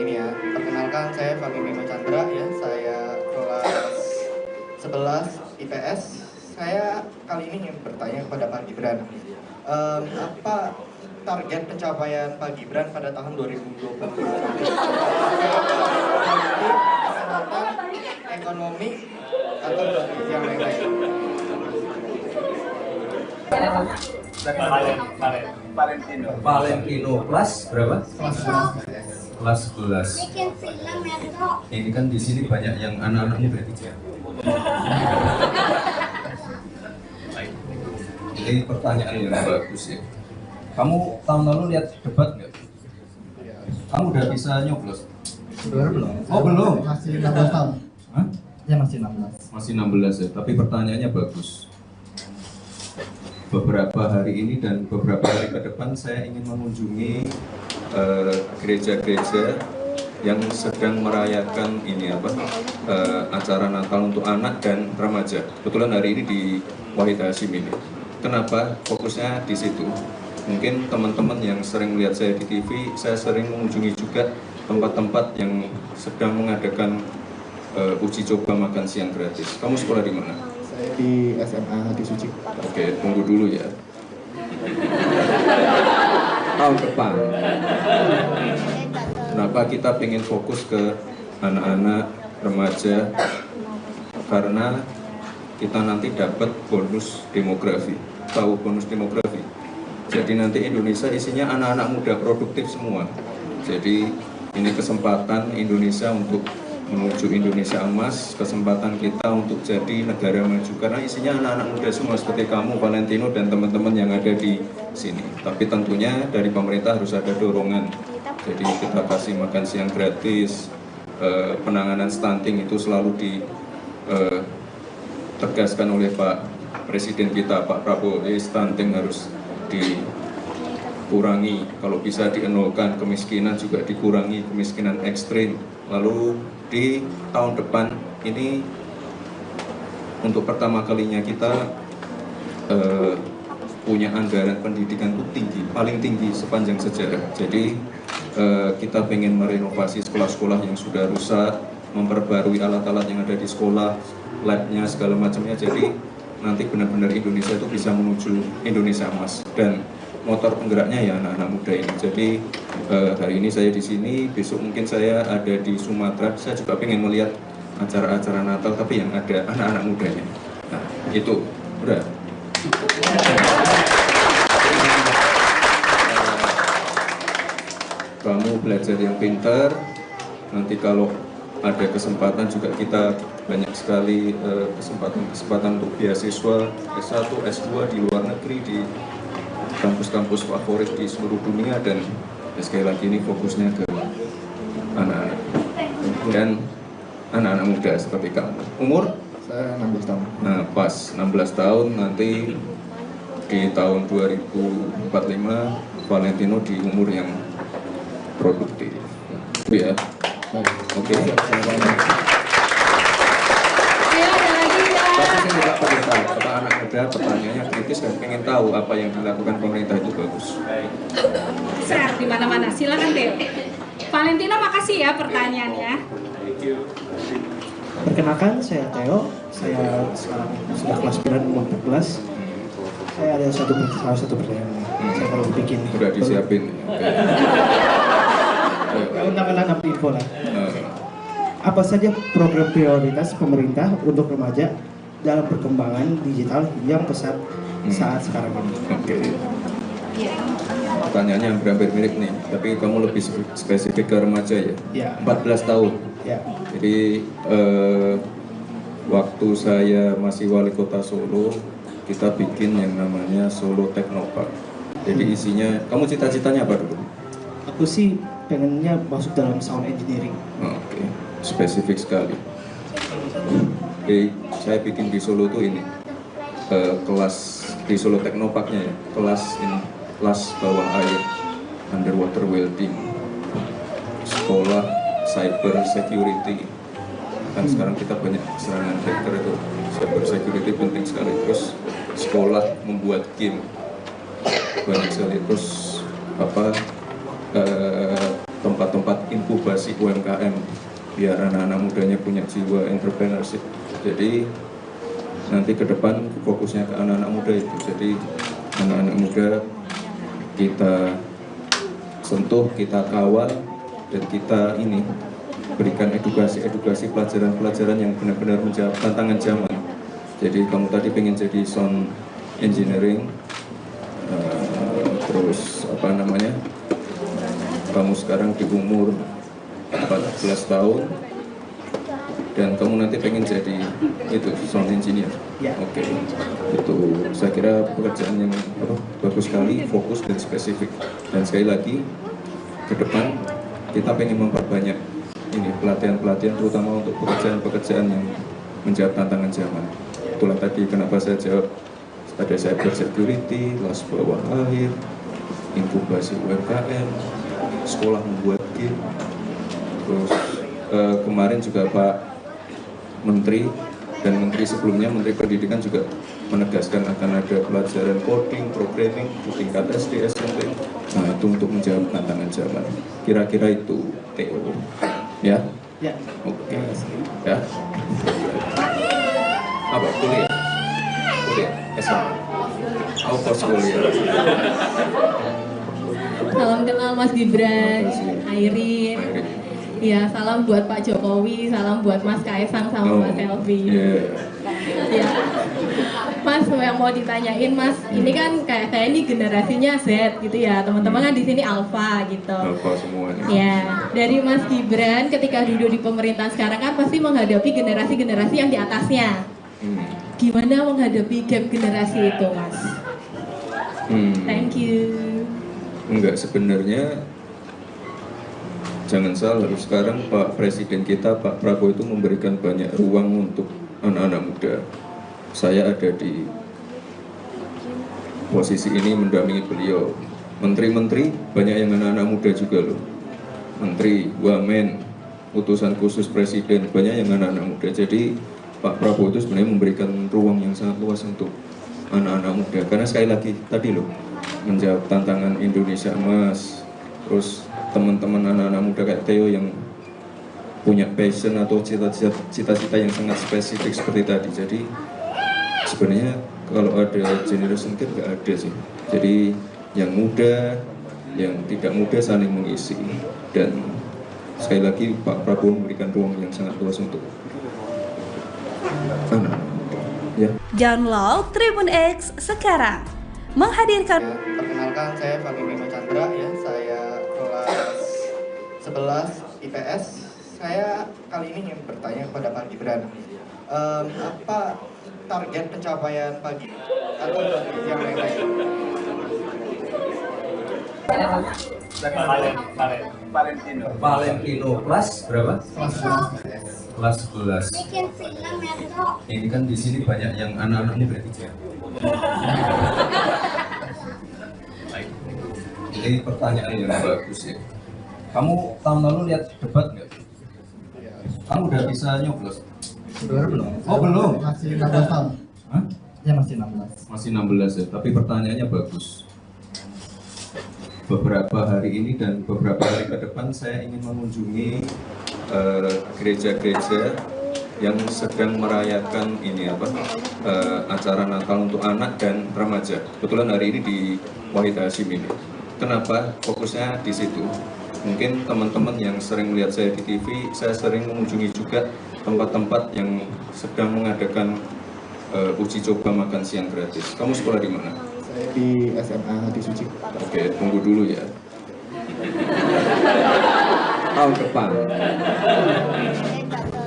Ini ya, perkenalkan saya Fahmi Bima Chandra ya, saya kelas 11 IPS. Saya kali ini ingin bertanya kepada Pak Gibran, apa target pencapaian Pak Gibran pada tahun 2020? Politik, kesehatan, ekonomi, atau yang lain-lain? Valentino kelas berapa? Kelas 11. Kelas 11. Ini kan di sini banyak yang anak-anak muda ya. Ini pertanyaan yang bagus ya. Kamu tahun lalu lihat debat nggak? Kamu udah bisa nyoblos? Belum. Oh belum? Masih 16 tahun. Hah? Ya masih 16. Masih 16 ya, tapi pertanyaannya bagus. Beberapa hari ini dan beberapa hari ke depan saya ingin mengunjungi gereja-gereja yang sedang merayakan acara Natal untuk anak dan remaja. Kebetulan hari ini di Wahid Hasyim ini. Kenapa fokusnya di situ? Mungkin teman-teman yang sering melihat saya di TV, saya sering mengunjungi juga tempat-tempat yang sedang mengadakan uji coba makan siang gratis. Kamu sekolah di mana? Saya di SMA Hati Suci. Oke, tunggu dulu ya. Tahun depan. Kenapa kita pengen fokus ke anak-anak remaja? Karena kita nanti dapat bonus demografi. Tahu bonus demografi? Jadi nanti Indonesia isinya anak-anak muda produktif semua. Jadi ini kesempatan Indonesia untuk menuju Indonesia emas, kesempatan kita untuk jadi negara maju karena isinya anak-anak muda semua seperti kamu, Valentino, dan teman-teman yang ada di sini. Tapi tentunya dari pemerintah harus ada dorongan. Jadi kita kasih makan siang gratis, penanganan stunting itu selalu ditegaskan oleh Pak Presiden kita, Pak Prabowo. Stunting harus dikurangi, kalau bisa dienolkan, kemiskinan juga dikurangi, kemiskinan ekstrim. Lalu di tahun depan ini untuk pertama kalinya kita punya anggaran pendidikan itu tinggi, paling tinggi sepanjang sejarah. Jadi kita pengen merenovasi sekolah-sekolah yang sudah rusak, memperbarui alat-alat yang ada di sekolah, labnya segala macamnya. Jadi nanti benar-benar Indonesia itu bisa menuju Indonesia emas dan motor penggeraknya ya anak-anak muda ini. Jadi hari ini saya di sini, besok mungkin saya ada di Sumatera. Saya juga pengen melihat acara-acara Natal tapi yang ada anak-anak mudanya. Nah, itu udah. Kamu belajar yang pintar. Nanti kalau ada kesempatan juga kita banyak sekali kesempatan untuk beasiswa S1, S2 di luar negeri, di kampus-kampus favorit di seluruh dunia. Dan sekali lagi ini fokusnya ke anak-anak dan anak-anak muda seperti kamu. Umur? Saya 16 tahun. Nah pas 16 tahun nanti di tahun 2045 Valentino di umur yang produktif. Ya. Oke. Kata anak muda pertanyaannya kritis dan pengen tahu apa yang dilakukan pemerintah itu bagus. Share di mana-mana. Silakan Theo. Valentino, makasih ya pertanyaannya. Perkenalkan, saya Theo. Saya sekarang sudah kelas 9 umur 14. Saya ada salah satu pertanyaan. Saya perlu bikin. Udah disiapin. Undang-undang info lah. Apa saja program prioritas pemerintah untuk remaja dalam perkembangan digital yang pesat saat sekarang ini? Oke. Pertanyaannya hampir mirip nih, tapi kamu lebih spesifik ke remaja ya? Ya. 14 tahun. Ya. Jadi waktu saya masih wali kota Solo, kita bikin yang namanya Solo Technopark. Jadi isinya, kamu cita-citanya apa dulu? Aku sih pengennya masuk dalam sound engineering. Oke, spesifik sekali. Jadi saya bikin di Solo tuh ini kelas di Solo Technoparknya ya, kelas bawah air, underwater welding, sekolah cyber security. Kan sekarang kita banyak serangan hacker itu, cyber security penting sekali. Terus sekolah membuat game banyak sekali. Terus tempat-tempat inkubasi UMKM, biar anak-anak mudanya punya jiwa entrepreneurship. Jadi nanti ke depan fokusnya ke anak-anak muda itu. Jadi anak-anak muda kita sentuh, kita kawal, dan kita ini berikan edukasi pelajaran-pelajaran yang benar-benar menjawab tantangan zaman. Jadi kamu tadi pengen jadi sound engineering, terus apa namanya, kamu sekarang di umur 14 tahun dan kamu nanti pengen jadi itu sound engineer. Ya. Oke. Itu saya kira pekerjaan yang bagus sekali, fokus dan spesifik. Dan sekali lagi ke depan kita pengen memperbanyak ini pelatihan-pelatihan terutama untuk pekerjaan-pekerjaan yang menjawab tantangan zaman. Itulah tadi kenapa saya jawab ada cyber security, kelas bawah akhir, inkubasi UMKM, sekolah membuat game. Terus kemarin juga Pak Menteri dan Menteri sebelumnya, Menteri Pendidikan juga menegaskan akan ada pelajaran coding, programming di tingkat SD, SMP. Nah itu untuk menjawab tantangan zaman. Kira-kira itu Theo. Ya? Ya. Oke. Ya. Apa? Kuliah? Kuliah? SMA? Oh, pos kuliah. Salam kenal Mas Gibran, Airin. Ya, salam buat Pak Jokowi, salam buat Mas Kaisang sama Mas Selvi. Ya, Mas yang mau ditanyain Mas, ini kan kayak saya ini generasinya Z gitu ya, teman-teman kan di sini Alpha gitu. Alpha semuanya. Ya, dari Mas Gibran ketika duduk di pemerintahan sekarang kan pasti menghadapi generasi-generasi yang di atasnya. Gimana menghadapi gap generasi itu, Mas? Thank you. Enggak, sebenarnya jangan salah, sekarang Pak Presiden kita, Pak Prabowo itu memberikan banyak ruang untuk anak-anak muda. Saya ada di posisi ini mendampingi beliau. Menteri-menteri banyak yang anak-anak muda juga loh. Menteri, wamen, utusan khusus Presiden banyak yang anak-anak muda. Jadi Pak Prabowo itu sebenarnya memberikan ruang yang sangat luas untuk anak-anak muda. Karena sekali lagi tadi loh, menjawab tantangan Indonesia Emas. Terus teman-teman anak-anak muda kayak Theo yang punya passion atau cita-cita yang sangat spesifik seperti tadi. Jadi sebenarnya kalau ada generation gap nggak ada sih. Jadi yang muda, yang tidak muda saling mengisi. Dan sekali lagi Pak Prabowo memberikan ruang yang sangat luas untuk anak. Ya. Download Tribun X sekarang. Menghadirkan. Perkenalkan, saya Fami Bima Chandra ya. Saya kelas 11 IPS. Saya kali ini ingin bertanya kepada Pak Gibran. Apa target pencapaian Pak Gibran atau yang lain-lain? Valentino kelas berapa? Kelas 11. Ini kan di sini banyak yang anak-anaknya berarti ya. Ini pertanyaan yang bagus ya. Kamu tahun lalu lihat debat nggak? Kamu udah bisa nyoblos? Belum. Oh belum? Masih 16 tahun. Hah? Ya masih 16. Masih 16 ya, tapi pertanyaannya bagus. Beberapa hari ini dan beberapa hari ke depan saya ingin mengunjungi gereja-gereja yang sedang merayakan ini acara Natal untuk anak dan remaja. Kebetulan hari ini di Wahid Hashim ini. Kenapa fokusnya di situ? Mungkin teman-teman yang sering melihat saya di TV, saya sering mengunjungi juga tempat-tempat yang sedang mengadakan uji coba makan siang gratis. Kamu sekolah di mana? Saya di SMA Hati Suci. Oke, tunggu dulu ya. Tahun depan.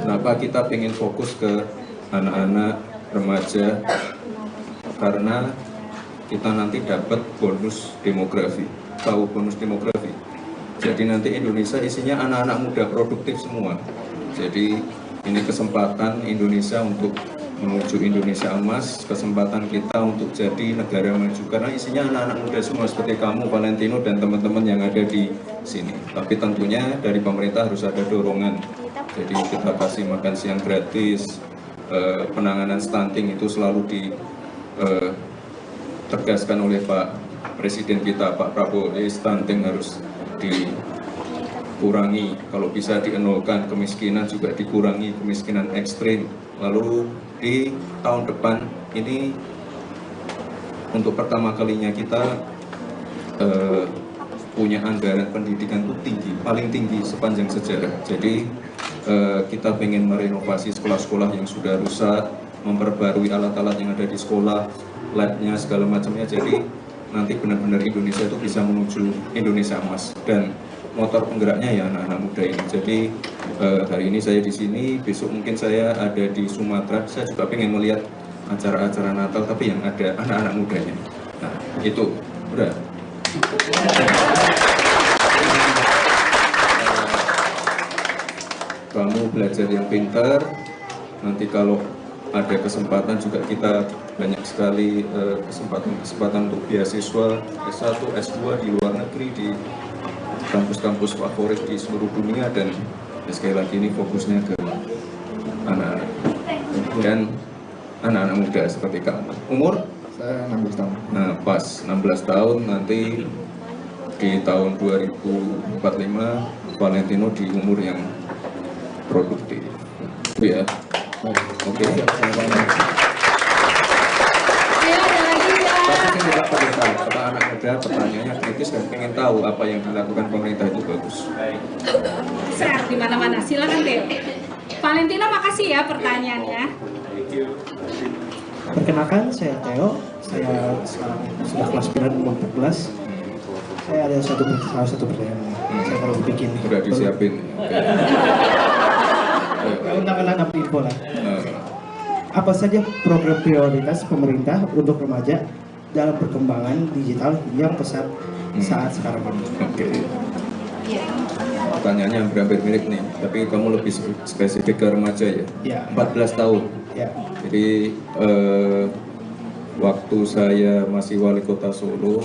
Kenapa kita pengen fokus ke anak-anak remaja? Karena kita nanti dapat bonus demografi. Tahu bonus demografi? Jadi nanti Indonesia isinya anak-anak muda produktif semua. Jadi ini kesempatan Indonesia untuk menuju Indonesia Emas, kesempatan kita untuk jadi negara maju karena isinya anak-anak muda semua seperti kamu, Valentino, dan teman-teman yang ada di sini. Tapi tentunya dari pemerintah harus ada dorongan. Jadi kita kasih makan siang gratis, penanganan stunting itu selalu ditegaskan oleh Pak Presiden kita, Pak Prabowo. Stunting harus kurangi, kalau bisa dienolkan, kemiskinan juga dikurangi, kemiskinan ekstrim. Lalu di tahun depan ini untuk pertama kalinya kita punya anggaran pendidikan itu tinggi, paling tinggi sepanjang sejarah. Jadi kita ingin merenovasi sekolah-sekolah yang sudah rusak, memperbarui alat-alat yang ada di sekolah, labnya segala macamnya. Jadi nanti benar-benar Indonesia itu bisa menuju Indonesia emas, dan motor penggeraknya ya anak-anak muda ini. Jadi hari ini saya di sini, besok mungkin saya ada di Sumatera. Saya juga pengen melihat acara-acara Natal tapi yang ada anak-anak mudanya. Nah itu udah. Kamu belajar yang pintar, nanti kalau ada kesempatan juga kita banyak sekali kesempatan untuk beasiswa S1, S2 di luar negeri, di kampus-kampus favorit di seluruh dunia. Dan sekali lagi ini fokusnya ke anak-anak dan anak-anak muda seperti kamu. Umur? Saya 16 tahun. Nah pas 16 tahun nanti di tahun 2045 Valentino di umur yang produktif. Ya. Oke. Ayo ada lagi ya. Tapi juga pada anak muda pertanyaannya kritis dan pengen tahu apa yang dilakukan pemerintah itu bagus. Share di mana-mana. Silakan Theo. Valentino makasih ya pertanyaannya. Perkenalkan, saya Theo. Saya sekarang sudah kelas 9 umur 14. Saya ada salah satu pertanyaan. Saya baru bikin. Udah disiapin. Undangan dapat info lah. Apa saja program prioritas pemerintah untuk remaja dalam perkembangan digital yang pesat saat sekarang ini? Oke. Pertanyaannya hampir mirip nih, tapi kamu lebih spesifik ke remaja ya? Ya. 14 tahun. Ya. Jadi waktu saya masih wali kota Solo,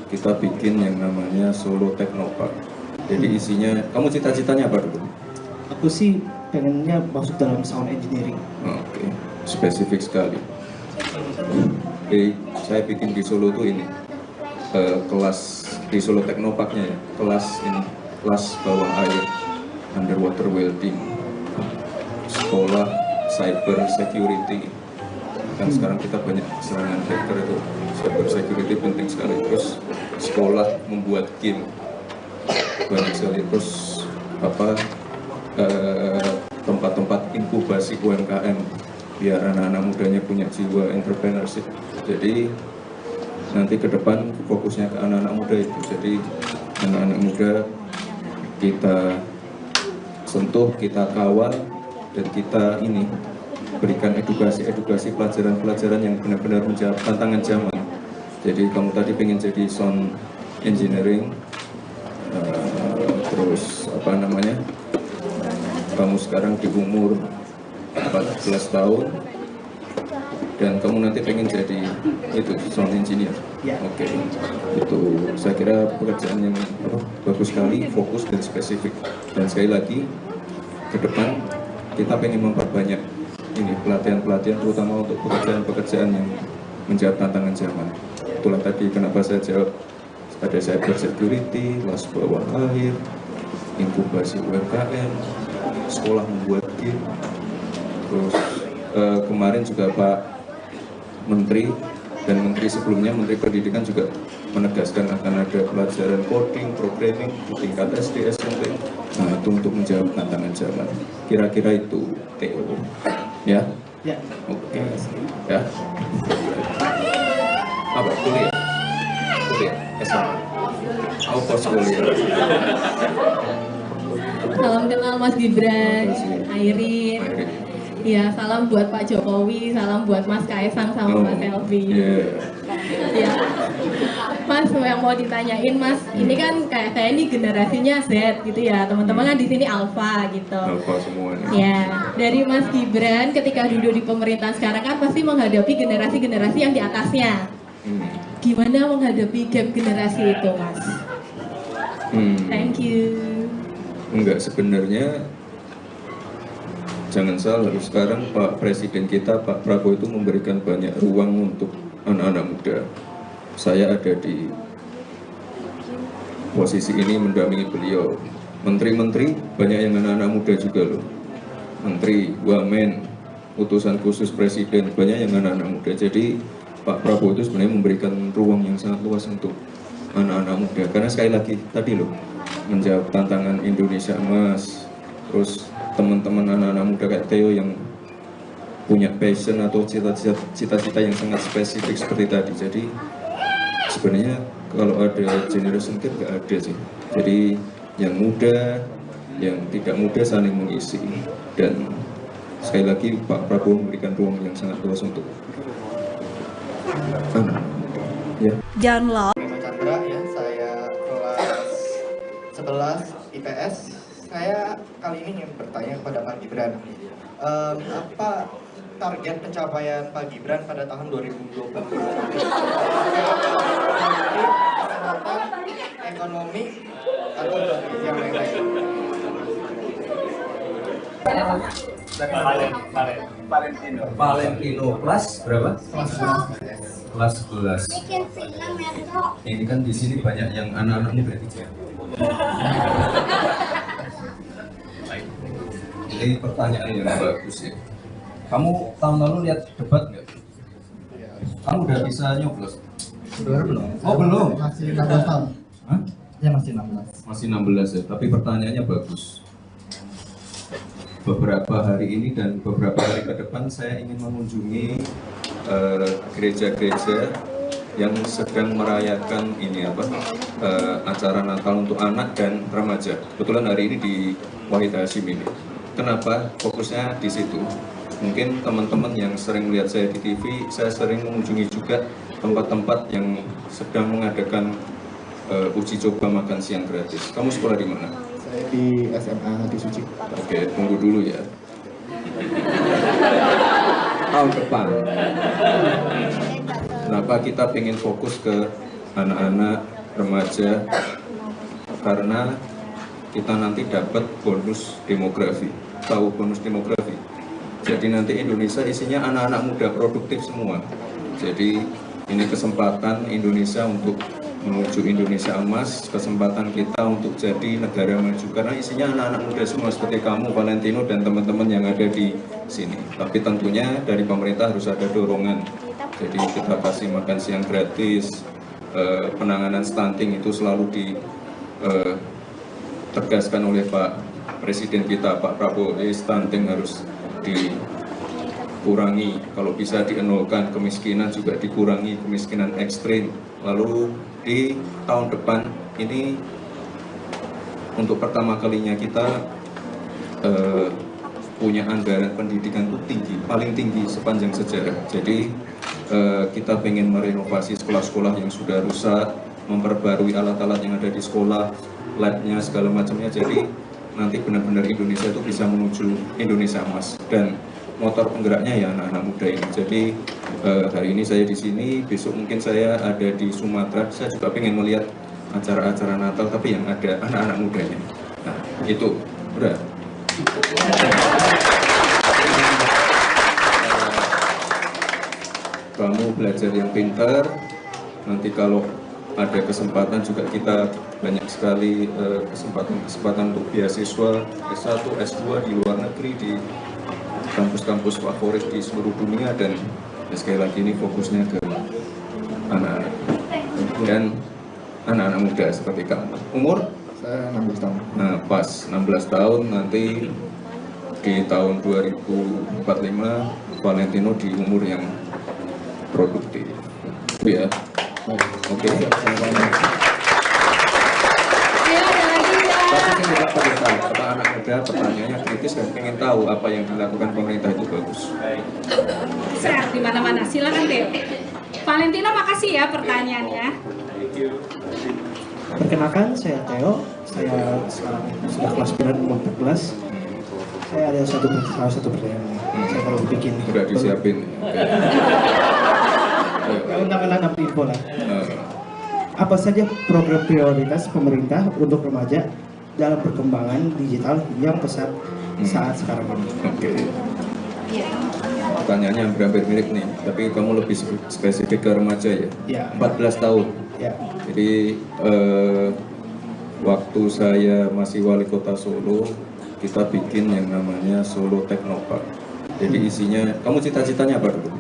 kita bikin yang namanya Solo Technopark. Jadi isinya, kamu cita-citanya apa dulu? Aku sih pengennya masuk dalam sound engineering. Oke, spesifik sekali. Jadi saya bikin di Solo tuh ini kelas di Solo Technoparknya ya, kelas bawah air, underwater welding, sekolah cyber security. Kan sekarang kita banyak serangan hacker itu, cyber security penting sekali. Terus sekolah membuat game banyak sekali. Terus tempat-tempat inkubasi UMKM biar anak-anak mudanya punya jiwa entrepreneurship. Jadi nanti ke depan fokusnya ke anak-anak muda itu. Jadi anak-anak muda kita sentuh, kita kawal, dan kita ini berikan edukasi pelajaran-pelajaran yang benar-benar menjawab tantangan zaman. Jadi kamu tadi pengen jadi sound engineering, terus kamu sekarang di umur 14 tahun dan kamu nanti pengen jadi itu sound engineer. Ya. Oke. Itu saya kira pekerjaan yang bagus sekali, fokus dan spesifik. Dan sekali lagi ke depan kita pengen memperbanyak ini pelatihan-pelatihan terutama untuk pekerjaan-pekerjaan yang menjawab tantangan zaman. Itulah tadi kenapa saya jawab ada cyber security, kelas bawah air, inkubasi UMKM, sekolah membuat game. Terus kemarin juga Pak Menteri dan Menteri sebelumnya, Menteri Pendidikan juga menegaskan akan ada pelajaran coding, programming di tingkat SD, SMP. Nah itu untuk menjawab tantangan zaman. Kira-kira itu Theo. Ya? Ya. Oke. Ya. Apa? Kuliah? Kuliah? SMA? Oh, pos kuliah. Salam kenal Mas Gibran, Airin. Ya, salam buat Pak Jokowi, salam buat Mas Kaisang sama Mas Selvi. Ya, Mas yang mau ditanyain Mas, ini kan kayak saya ini generasinya Z gitu ya, teman-teman kan di sini Alpha gitu. Alpha semuanya. Ya, dari Mas Gibran ketika duduk di pemerintahan sekarang kan pasti menghadapi generasi-generasi yang di atasnya. Gimana menghadapi gap generasi itu, Mas? Thank you. Enggak, sebenarnya jangan salah, sekarang Pak Presiden kita, Pak Prabowo itu memberikan banyak ruang untuk anak-anak muda. Saya ada di posisi ini mendampingi beliau. menteri-menteri banyak yang anak-anak muda juga loh. Menteri, wamen, utusan khusus presiden banyak yang anak-anak muda. Jadi Pak Prabowo itu sebenarnya memberikan ruang yang sangat luas untuk anak-anak muda. Karena sekali lagi tadi loh, menjawab tantangan Indonesia Emas, terus teman-teman anak-anak muda kayak Theo yang punya passion atau cita-cita yang sangat spesifik seperti tadi. Jadi sebenarnya kalau ada generation gap nggak ada sih. Jadi yang muda, yang tidak muda saling mengisi. Dan sekali lagi Pak Prabowo memberikan ruang yang sangat luas untuk anak. Ya. Download. Chandra ya, saya kelas 11 IPS. Saya kali ini ingin bertanya kepada Pak Gibran. Apa target pencapaian Pak Gibran pada tahun 2020? Kesehatan, ekonomi, atau yang lain-lain? Valentino kelas berapa? Kelas 11. Ini kan di sini banyak yang anak-anak muda juga. Ini pertanyaan yang bagus ya. Kamu tahun lalu lihat debat nggak? Kamu udah bisa nyoblos? Belum. Oh belum? Masih 16 tahun. Hah? Ya masih 16. Masih 16 ya, tapi pertanyaannya bagus. Beberapa hari ini dan beberapa hari ke depan saya ingin mengunjungi gereja-gereja yang sedang merayakan ini acara Natal untuk anak dan remaja. Kebetulan hari ini di Wahid Hashim ini. Kenapa fokusnya di situ? Mungkin teman-teman yang sering melihat saya di TV, saya sering mengunjungi juga tempat-tempat yang sedang mengadakan uji coba makan siang gratis. Kamu sekolah di mana? Saya di SMA Hati Suci. Oke, tunggu dulu ya. Tahun depan. Kenapa kita ingin fokus ke anak-anak remaja? Karena kita nanti dapat bonus demografi. Tahu bonus demografi? Jadi nanti Indonesia isinya anak-anak muda produktif semua. Jadi ini kesempatan Indonesia untuk menuju Indonesia Emas, kesempatan kita untuk jadi negara maju karena isinya anak-anak muda semua seperti kamu, Valentino, dan teman-teman yang ada di sini. Tapi tentunya dari pemerintah harus ada dorongan. Jadi kita kasih makan siang gratis, penanganan stunting itu selalu ditegaskan oleh Pak Presiden kita, Pak Prabowo. Stunting harus dikurangi, kalau bisa dienolkan, kemiskinan juga dikurangi, kemiskinan ekstrim. Lalu di tahun depan ini untuk pertama kalinya kita punya anggaran pendidikan itu tinggi, paling tinggi sepanjang sejarah. Jadi kita ingin merenovasi sekolah-sekolah yang sudah rusak, memperbarui alat-alat yang ada di sekolah, labnya segala macamnya. Jadi nanti benar-benar Indonesia itu bisa menuju Indonesia Emas, dan motor penggeraknya ya anak-anak muda ini. Jadi hari ini saya di sini, besok mungkin saya ada di Sumatera. Saya juga pengen melihat acara-acara Natal tapi yang ada anak-anak mudanya. Nah itu udah. Kamu belajar yang pintar. Nanti kalau ada kesempatan juga kita banyak sekali kesempatan untuk beasiswa S1, S2 di luar negeri, di kampus-kampus favorit di seluruh dunia. Dan sekali lagi ini fokusnya ke anak-anak dan anak-anak muda seperti kamu. Umur? Saya 16 tahun. Nah pas 16 tahun nanti di tahun 2045 Valentino di umur yang produktif. Ya. Oke. Ayo ada lagi ya. Tapi saya juga pada saat anak muda pertanyaannya kritis dan ingin tahu apa yang dilakukan pemerintah itu bagus. Share di mana-mana. Silakan Theo. Valentino, makasih ya pertanyaannya. Perkenalkan, saya Theo. Saya sekarang sudah kelas 9 umur 14. Saya ada satu pertanyaan. Saya kalau bikin. Udah disiapin. Undang-undang info lah. Apa saja program prioritas pemerintah untuk remaja dalam perkembangan digital yang pesat saat sekarang ini? Oke. Pertanyaannya hampir mirip nih, tapi kamu lebih spesifik ke remaja ya? Ya. 14 tahun. Ya. Jadi waktu saya masih wali kota Solo, kita bikin yang namanya Solo Technopark. Jadi isinya, kamu cita-citanya apa dulu?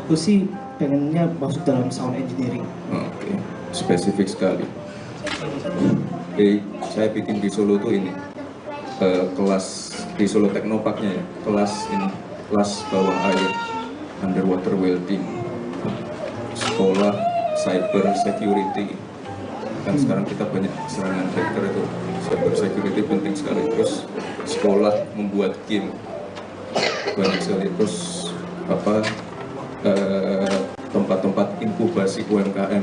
Aku sih pengennya masuk dalam sound engineering. Oke, spesifik sekali. Jadi saya bikin di Solo tuh ini kelas di Solo Technoparknya ya, kelas ini, kelas bawah air, underwater welding, sekolah cyber security. Kan sekarang kita banyak serangan hacker itu, cyber security penting sekali. Terus sekolah membuat game banyak sekali. Terus apa tempat-tempat inkubasi UMKM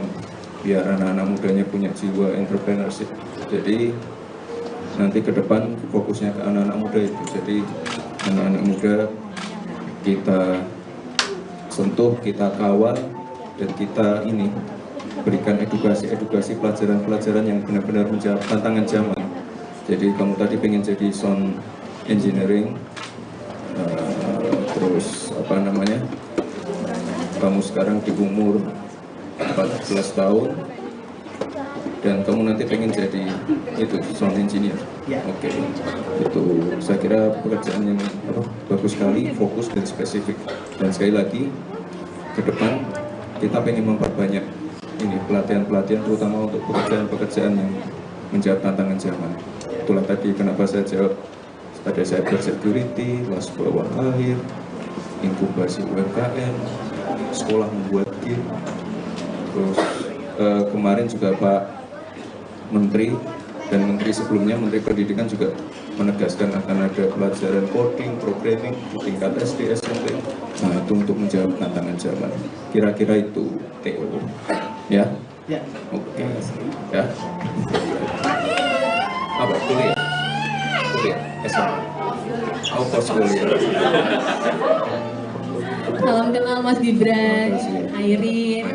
biar anak-anak mudanya punya jiwa entrepreneurship. Jadi nanti ke depan fokusnya ke anak-anak muda itu. Jadi anak-anak muda kita sentuh, kita kawal, dan kita ini berikan edukasi pelajaran-pelajaran yang benar-benar menjawab tantangan zaman. Jadi kamu tadi pengen jadi sound engineering, terus apa namanya, kamu sekarang di umur 14 tahun dan kamu nanti pengen jadi itu sound engineer. Oke. Itu saya kira pekerjaan yang bagus sekali, fokus dan spesifik. Dan sekali lagi ke depan kita pengen memperbanyak ini pelatihan-pelatihan terutama untuk pekerjaan-pekerjaan yang menjawab tantangan zaman. Itulah tadi kenapa saya jawab ada cyber security, kelas bawah air, inkubasi UMKM, sekolah membuat game. Terus kemarin juga Pak Menteri dan Menteri sebelumnya, Menteri Pendidikan juga menegaskan akan ada pelajaran coding, programming di tingkat SD, SMP. Nah itu untuk menjawab tantangan zaman. Kira-kira itu TO. Ya? Ya. Oke. Ya. Apa? Kuliah? Kuliah? SMA? Oh, pos kuliah. Salam kenal Mas Gibran, Airin.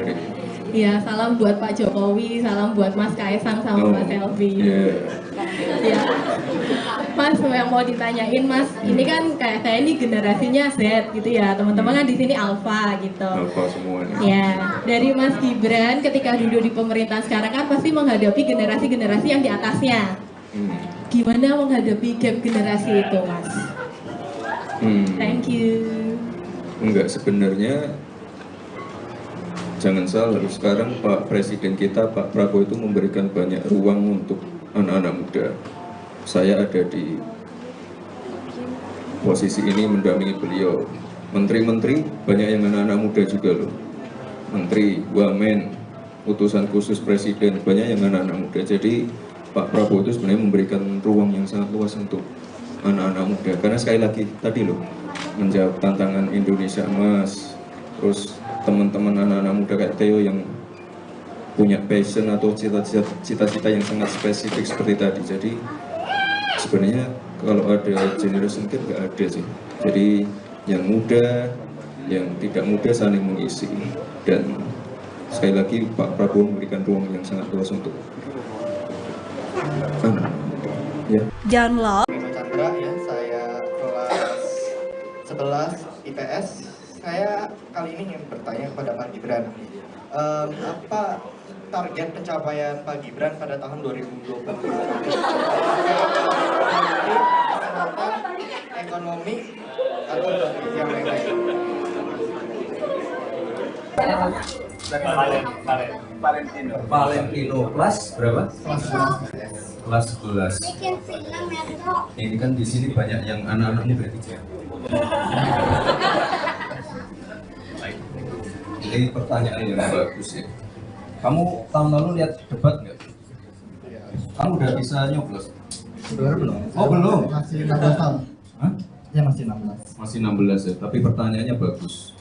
Ya, salam buat Pak Jokowi, salam buat Mas Kaisang sama Mas Selvi. Ya, Mas yang mau ditanyain Mas, ini kan kayak saya ini generasinya Z gitu ya, teman-teman kan di sini Alpha gitu. Alpha semuanya. Ya, dari Mas Gibran ketika duduk di pemerintahan sekarang kan pasti menghadapi generasi-generasi yang di atasnya. Gimana menghadapi gap generasi itu, Mas? Thank you. Enggak, sebenarnya jangan salah, sekarang Pak Presiden kita, Pak Prabowo itu memberikan banyak ruang untuk anak-anak muda. Saya ada di posisi ini mendampingi beliau. Menteri-menteri banyak yang anak-anak muda juga loh. Menteri, wamen, utusan khusus Presiden, banyak yang anak-anak muda. Jadi Pak Prabowo itu sebenarnya memberikan ruang yang sangat luas untuk anak-anak muda. Karena sekali lagi tadi loh, menjawab tantangan Indonesia Emas. Terus teman-teman anak-anak muda kayak Theo yang punya passion atau cita-cita yang sangat spesifik seperti tadi. Jadi sebenarnya kalau ada generation gap nggak ada sih. Jadi yang muda, yang tidak muda saling mengisi. Dan sekali lagi Pak Prabowo memberikan ruang yang sangat luas untuk ya. Download. Chandra ya, saya kelas 11 IPS. Saya kali ini ingin bertanya kepada Pak Gibran. Apa target pencapaian Pak Gibran pada tahun 2020? Kesehatan, ekonomi, atau yang lain-lain? Valentino kelas berapa? Kelas 11. Ini kan di sini banyak yang anak-anak muda ya. Ini pertanyaan yang bagus ya. Kamu tahun lalu lihat debat nggak? Kamu udah bisa nyoblos? Belum. Oh belum? Masih 16 tahun. Hah? Ya masih 16. Masih 16 ya, tapi pertanyaannya bagus.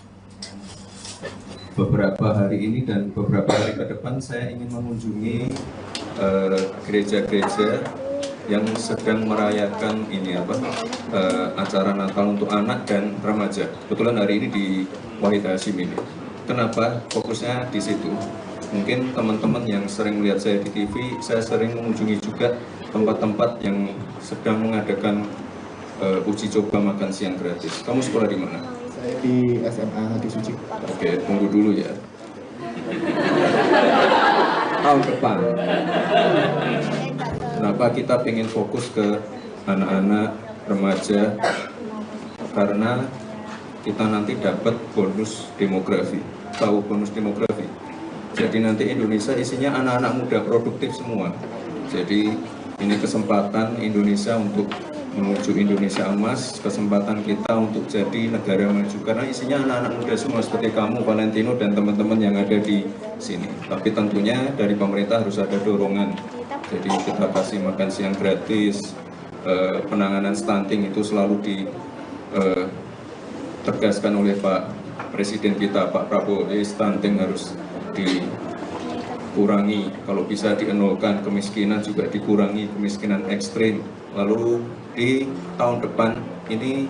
Beberapa hari ini dan beberapa hari ke depan saya ingin mengunjungi gereja-gereja yang sedang merayakan ini acara Natal untuk anak dan remaja. Kebetulan hari ini di Wahid Hashim ini. Kenapa fokusnya di situ? Mungkin teman-teman yang sering melihat saya di TV, saya sering mengunjungi juga tempat-tempat yang sedang mengadakan uji coba makan siang gratis. Kamu sekolah di mana? Saya di SMA Hati Suci. Oke, tunggu dulu ya. Tahun depan. Kenapa kita pengen fokus ke anak-anak remaja? Karena kita nanti dapat bonus demografi. Tahu bonus demografi? Jadi nanti Indonesia isinya anak-anak muda produktif semua. Jadi ini kesempatan Indonesia untuk menuju Indonesia emas, kesempatan kita untuk jadi negara maju karena isinya anak-anak muda semua seperti kamu, Valentino, dan teman-teman yang ada di sini. Tapi tentunya dari pemerintah harus ada dorongan. Jadi kita kasih makan siang gratis, penanganan stunting itu selalu ditegaskan oleh Pak Presiden kita, Pak Prabowo. Stunting harus dikurangi, kalau bisa dienolkan, kemiskinan juga dikurangi, kemiskinan ekstrim. Lalu di tahun depan ini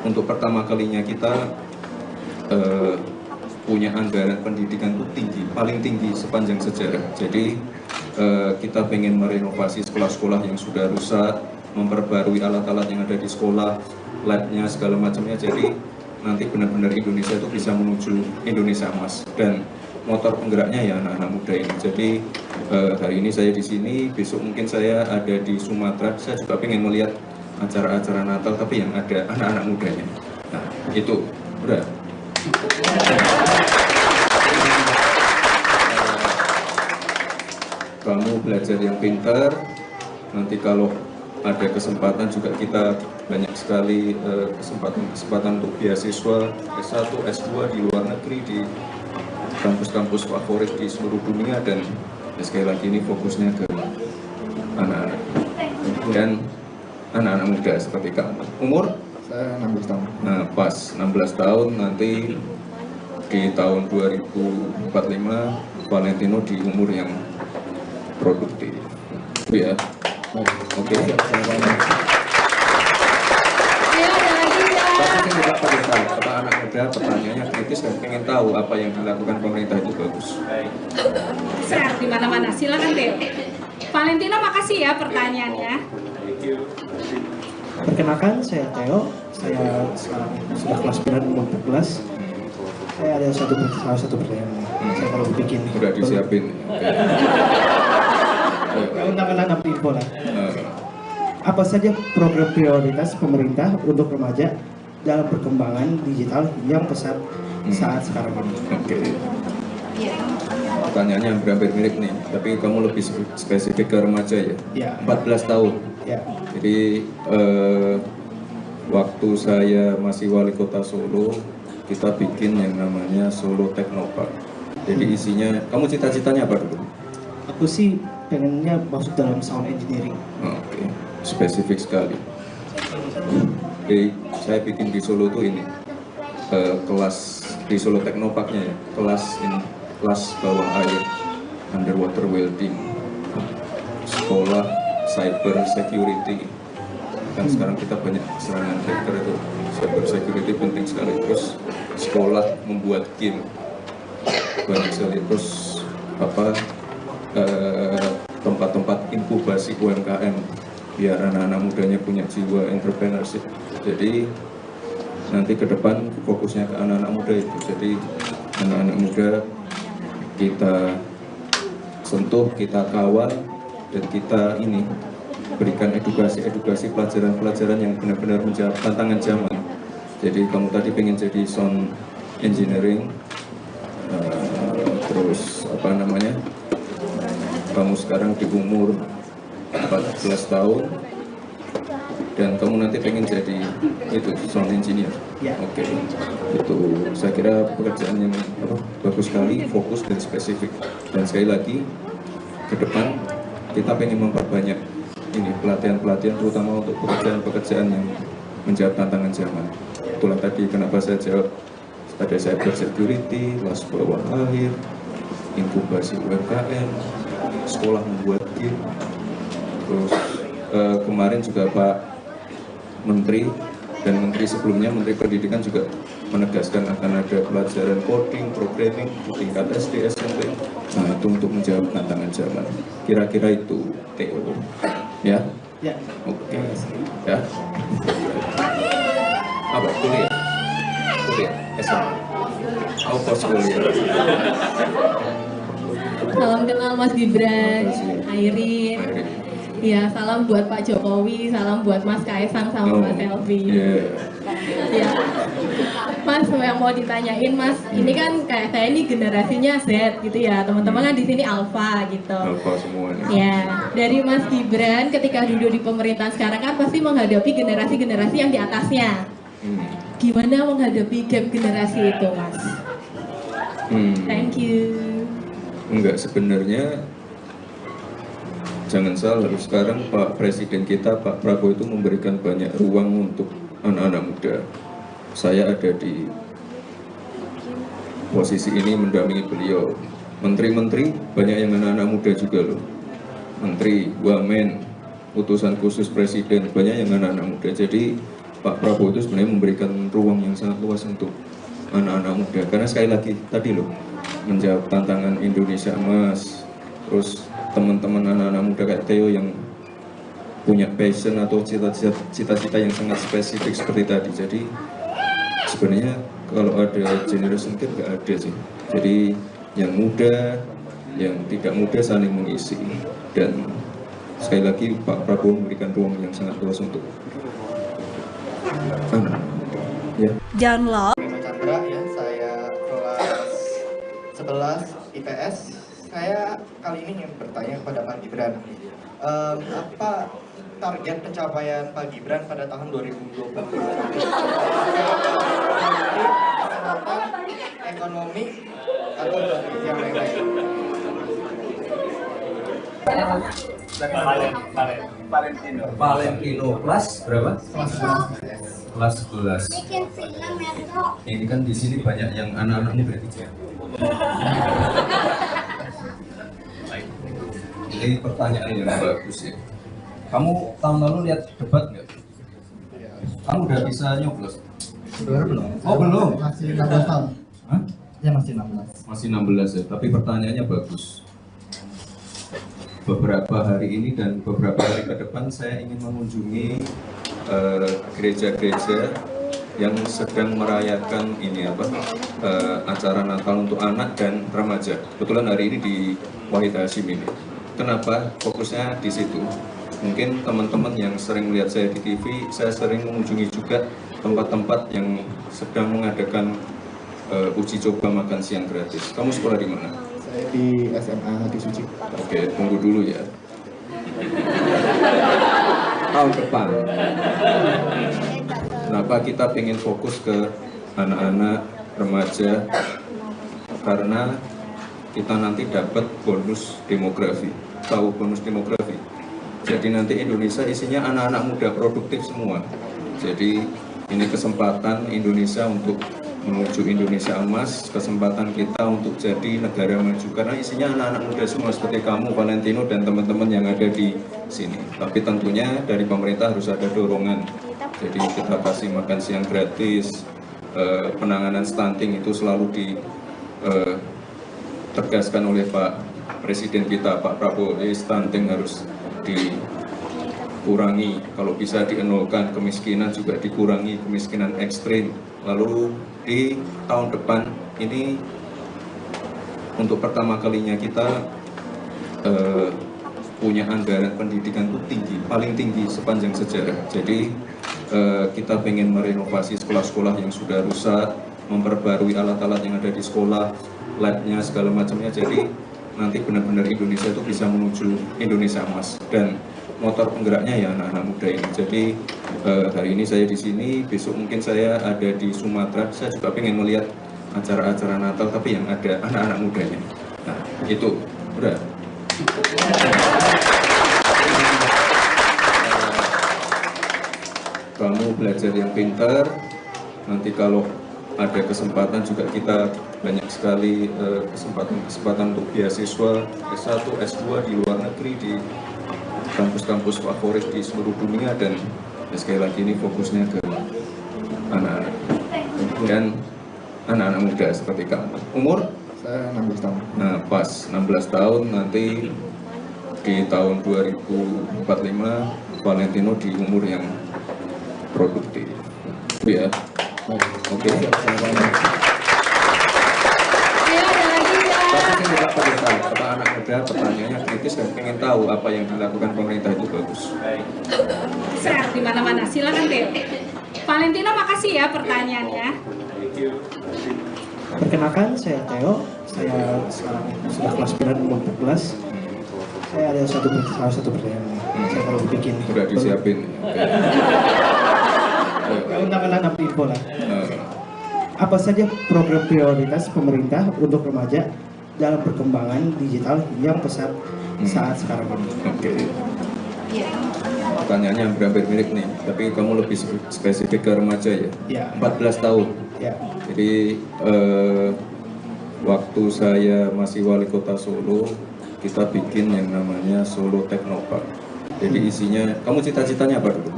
untuk pertama kalinya kita punya anggaran pendidikan itu tinggi, paling tinggi sepanjang sejarah. Jadi kita pengen merenovasi sekolah-sekolah yang sudah rusak, memperbarui alat-alat yang ada di sekolah, labnya segala macamnya. Jadi nanti benar-benar Indonesia itu bisa menuju Indonesia emas, dan motor penggeraknya ya anak-anak muda ini. Jadi hari ini saya di sini, besok mungkin saya ada di Sumatera. Saya juga pengen melihat acara-acara Natal tapi yang ada anak-anak mudanya. Nah itu udah. Kamu belajar yang pintar. Nanti kalau ada kesempatan juga kita banyak sekali kesempatan untuk beasiswa S1, S2 di luar negeri, di kampus-kampus favorit di seluruh dunia. Dan sekali lagi ini fokusnya ke anak-anak dan anak-anak muda seperti kamu. Umur? Saya 16 tahun. Nah pas 16 tahun nanti di tahun 2045 Valentino di umur yang produktif. Ya. Oke. Ayo ada lagi ya. Tapi juga pada anak muda pertanyaannya kritis dan pengen tahu apa yang dilakukan pemerintah itu bagus. Share di mana-mana. Silakan Theo. Valentino, makasih ya pertanyaannya. Perkenalkan, saya Theo. Saya sekarang sudah kelas 9 umur 14. Saya ada salah satu pertanyaan. Saya kalau bikin. Udah disiapin. Undang-undang dapat info lah. Apa saja program prioritas pemerintah untuk remaja dalam perkembangan digital yang pesat saat sekarang ini? Oke. Pertanyaannya hampir mirip nih, tapi kamu lebih spesifik ke remaja ya? Ya. 14 tahun. Ya. Jadi waktu saya masih wali kota Solo, kita bikin yang namanya Solo Technopark. Jadi isinya, kamu cita-citanya apa dulu? Aku sih pengennya masuk dalam sound engineering. Oke, spesifik sekali. Jadi saya bikin di Solo tuh ini kelas di Solo Technoparknya ya, kelas bawah air, underwater welding, sekolah cyber security. Kan sekarang kita banyak serangan hacker itu, cyber security penting sekali. Terus sekolah membuat game banyak sekali. Terus tempat-tempat inkubasi UMKM biar anak-anak mudanya punya jiwa entrepreneurship. Jadi nanti ke depan fokusnya ke anak-anak muda itu. Jadi anak-anak muda kita sentuh, kita kawal, dan kita ini berikan edukasi pelajaran-pelajaran yang benar-benar menjawab tantangan zaman. Jadi kamu tadi pengen jadi sound engineering, terus kamu sekarang di umur 14 tahun dan kamu nanti pengen jadi itu sound engineer. Ya. Oke. Itu saya kira pekerjaan yang bagus sekali, fokus dan spesifik. Dan sekali lagi ke depan kita pengen memperbanyak ini pelatihan-pelatihan terutama untuk pekerjaan-pekerjaan yang menjawab tantangan zaman. Itulah tadi kenapa saya jawab ada cyber security, kelas bawah air, inkubasi UMKM, sekolah membuat game. Terus kemarin juga Pak Menteri dan Menteri sebelumnya, Menteri Pendidikan juga menegaskan akan ada pelajaran coding, programming di tingkat SD, SMP. Nah itu untuk menjawab tantangan zaman. Kira-kira itu Theo. Ya? Ya. Oke. Ya. Apa? Kuliah? Kuliah? SMA? Pos kuliah? Salam kenal Mas Gibran, Airin. Ya, salam buat Pak Jokowi, salam buat Mas Kaisang sama Mas Selvi. Ya, Mas yang mau ditanyain Mas, ini kan kayak saya ini generasinya Z gitu ya, teman-teman kan di sini Alpha gitu. Alpha semuanya. Ya, dari Mas Gibran ketika duduk di pemerintahan sekarang kan pasti menghadapi generasi-generasi yang di atasnya. Gimana menghadapi gap generasi itu, Mas? Thank you. Enggak, sebenarnya jangan salah, sekarang Pak Presiden kita, Pak Prabowo itu memberikan banyak ruang untuk anak-anak muda. Saya ada di posisi ini mendampingi beliau. Menteri-menteri banyak yang anak-anak muda juga loh. Menteri, wamen, utusan khusus Presiden banyak yang anak-anak muda. Jadi Pak Prabowo itu sebenarnya memberikan ruang yang sangat luas untuk anak-anak muda. Karena sekali lagi tadi loh, menjawab tantangan Indonesia Emas, terus teman-teman anak-anak muda kayak Theo yang punya passion atau cita-cita yang sangat spesifik seperti tadi. Jadi sebenarnya kalau ada generation gap nggak ada sih. Jadi yang muda, yang tidak muda saling mengisi. Dan sekali lagi Pak Prabowo memberikan ruang yang sangat luas untuk anak. Ya. Download. Chandra ya, saya kelas 11 IPS. Saya kali ini ingin bertanya kepada Pak Gibran. Apa target pencapaian Pak Gibran pada tahun 2020? Kesehatan, ekonomi, atau yang lain-lain? Valentino kelas berapa? Kelas 11. Ini kan di sini banyak yang anak-anaknya berarti ya. Ini pertanyaan yang bagus ya. Kamu tahun lalu lihat debat nggak? Kamu udah bisa nyoblos? Belum. Oh belum? Masih 16 tahun. Hah? Ya masih 16. Masih 16 ya, tapi pertanyaannya bagus. Beberapa hari ini dan beberapa hari ke depan saya ingin mengunjungi gereja-gereja yang sedang merayakan ini acara Natal untuk anak dan remaja. Kebetulan hari ini di Wahid Hashim ini. Kenapa fokusnya di situ? Mungkin teman-teman yang sering melihat saya di TV, saya sering mengunjungi juga tempat-tempat yang sedang mengadakan uji coba makan siang gratis. Kamu sekolah di mana? Saya di SMA Hati Suci. Oke, tunggu dulu ya. Tahun depan. Kenapa kita pengen fokus ke anak-anak, remaja? Karena kita nanti dapat bonus demografi. Tahu bonus demografi? Jadi nanti Indonesia isinya anak-anak muda produktif semua. Jadi ini kesempatan Indonesia untuk menuju Indonesia Emas, kesempatan kita untuk jadi negara maju karena isinya anak-anak muda semua seperti kamu, Valentino, dan teman-teman yang ada di sini. Tapi tentunya dari pemerintah harus ada dorongan. Jadi kita kasih makan siang gratis, penanganan stunting itu selalu ditegaskan oleh Pak Presiden kita, Pak Prabowo. Stunting harus dikurangi, kalau bisa dienolkan, kemiskinan juga dikurangi, kemiskinan ekstrim. Lalu di tahun depan ini untuk pertama kalinya kita punya anggaran pendidikan itu tinggi, paling tinggi sepanjang sejarah. Jadi kita pengen merenovasi sekolah-sekolah yang sudah rusak, memperbarui alat-alat yang ada di sekolah, labnya segala macamnya. Jadi nanti benar-benar Indonesia itu bisa menuju Indonesia Emas, dan motor penggeraknya ya anak-anak muda ini. Jadi hari ini saya di sini, besok mungkin saya ada di Sumatera. Saya juga pengen melihat acara-acara Natal tapi yang ada anak-anak mudanya. Nah, itu udah. Kamu belajar yang pintar. Nanti kalau ada kesempatan juga kita banyak sekali kesempatan untuk beasiswa S1, S2 di luar negeri, di kampus-kampus favorit di seluruh dunia. Dan sekali lagi ini fokusnya ke anak-anak dan anak-anak muda seperti kamu. Umur? Saya 16 tahun. Nah, pas 16 tahun nanti di tahun 2045 Valentino di umur yang produktif. Ya. Oke. Ayo ada lagi ya. mungkin kita perlu tahu, apa anak muda pertanyaannya kritis dan ingin tahu apa yang dilakukan pemerintah itu bagus. Share di mana-mana. Silakan Theo. Valentino, makasih ya pertanyaannya. Perkenalkan, saya Theo. Saya sekarang sudah kelas 9 umur 14. Saya ada salah satu pertanyaan. Saya perlu bikin. Sudah disiapin. Untuk anak info lah. Apa saja program prioritas pemerintah untuk remaja dalam perkembangan digital yang pesat saat sekarang ini? Oke. Pertanyaannya hampir mirip nih, tapi kamu lebih spesifik ke remaja ya? Ya. 14 tahun. Ya. Jadi waktu saya masih wali kota Solo, kita bikin yang namanya Solo Technopark. Jadi isinya, kamu cita-citanya apa dulu?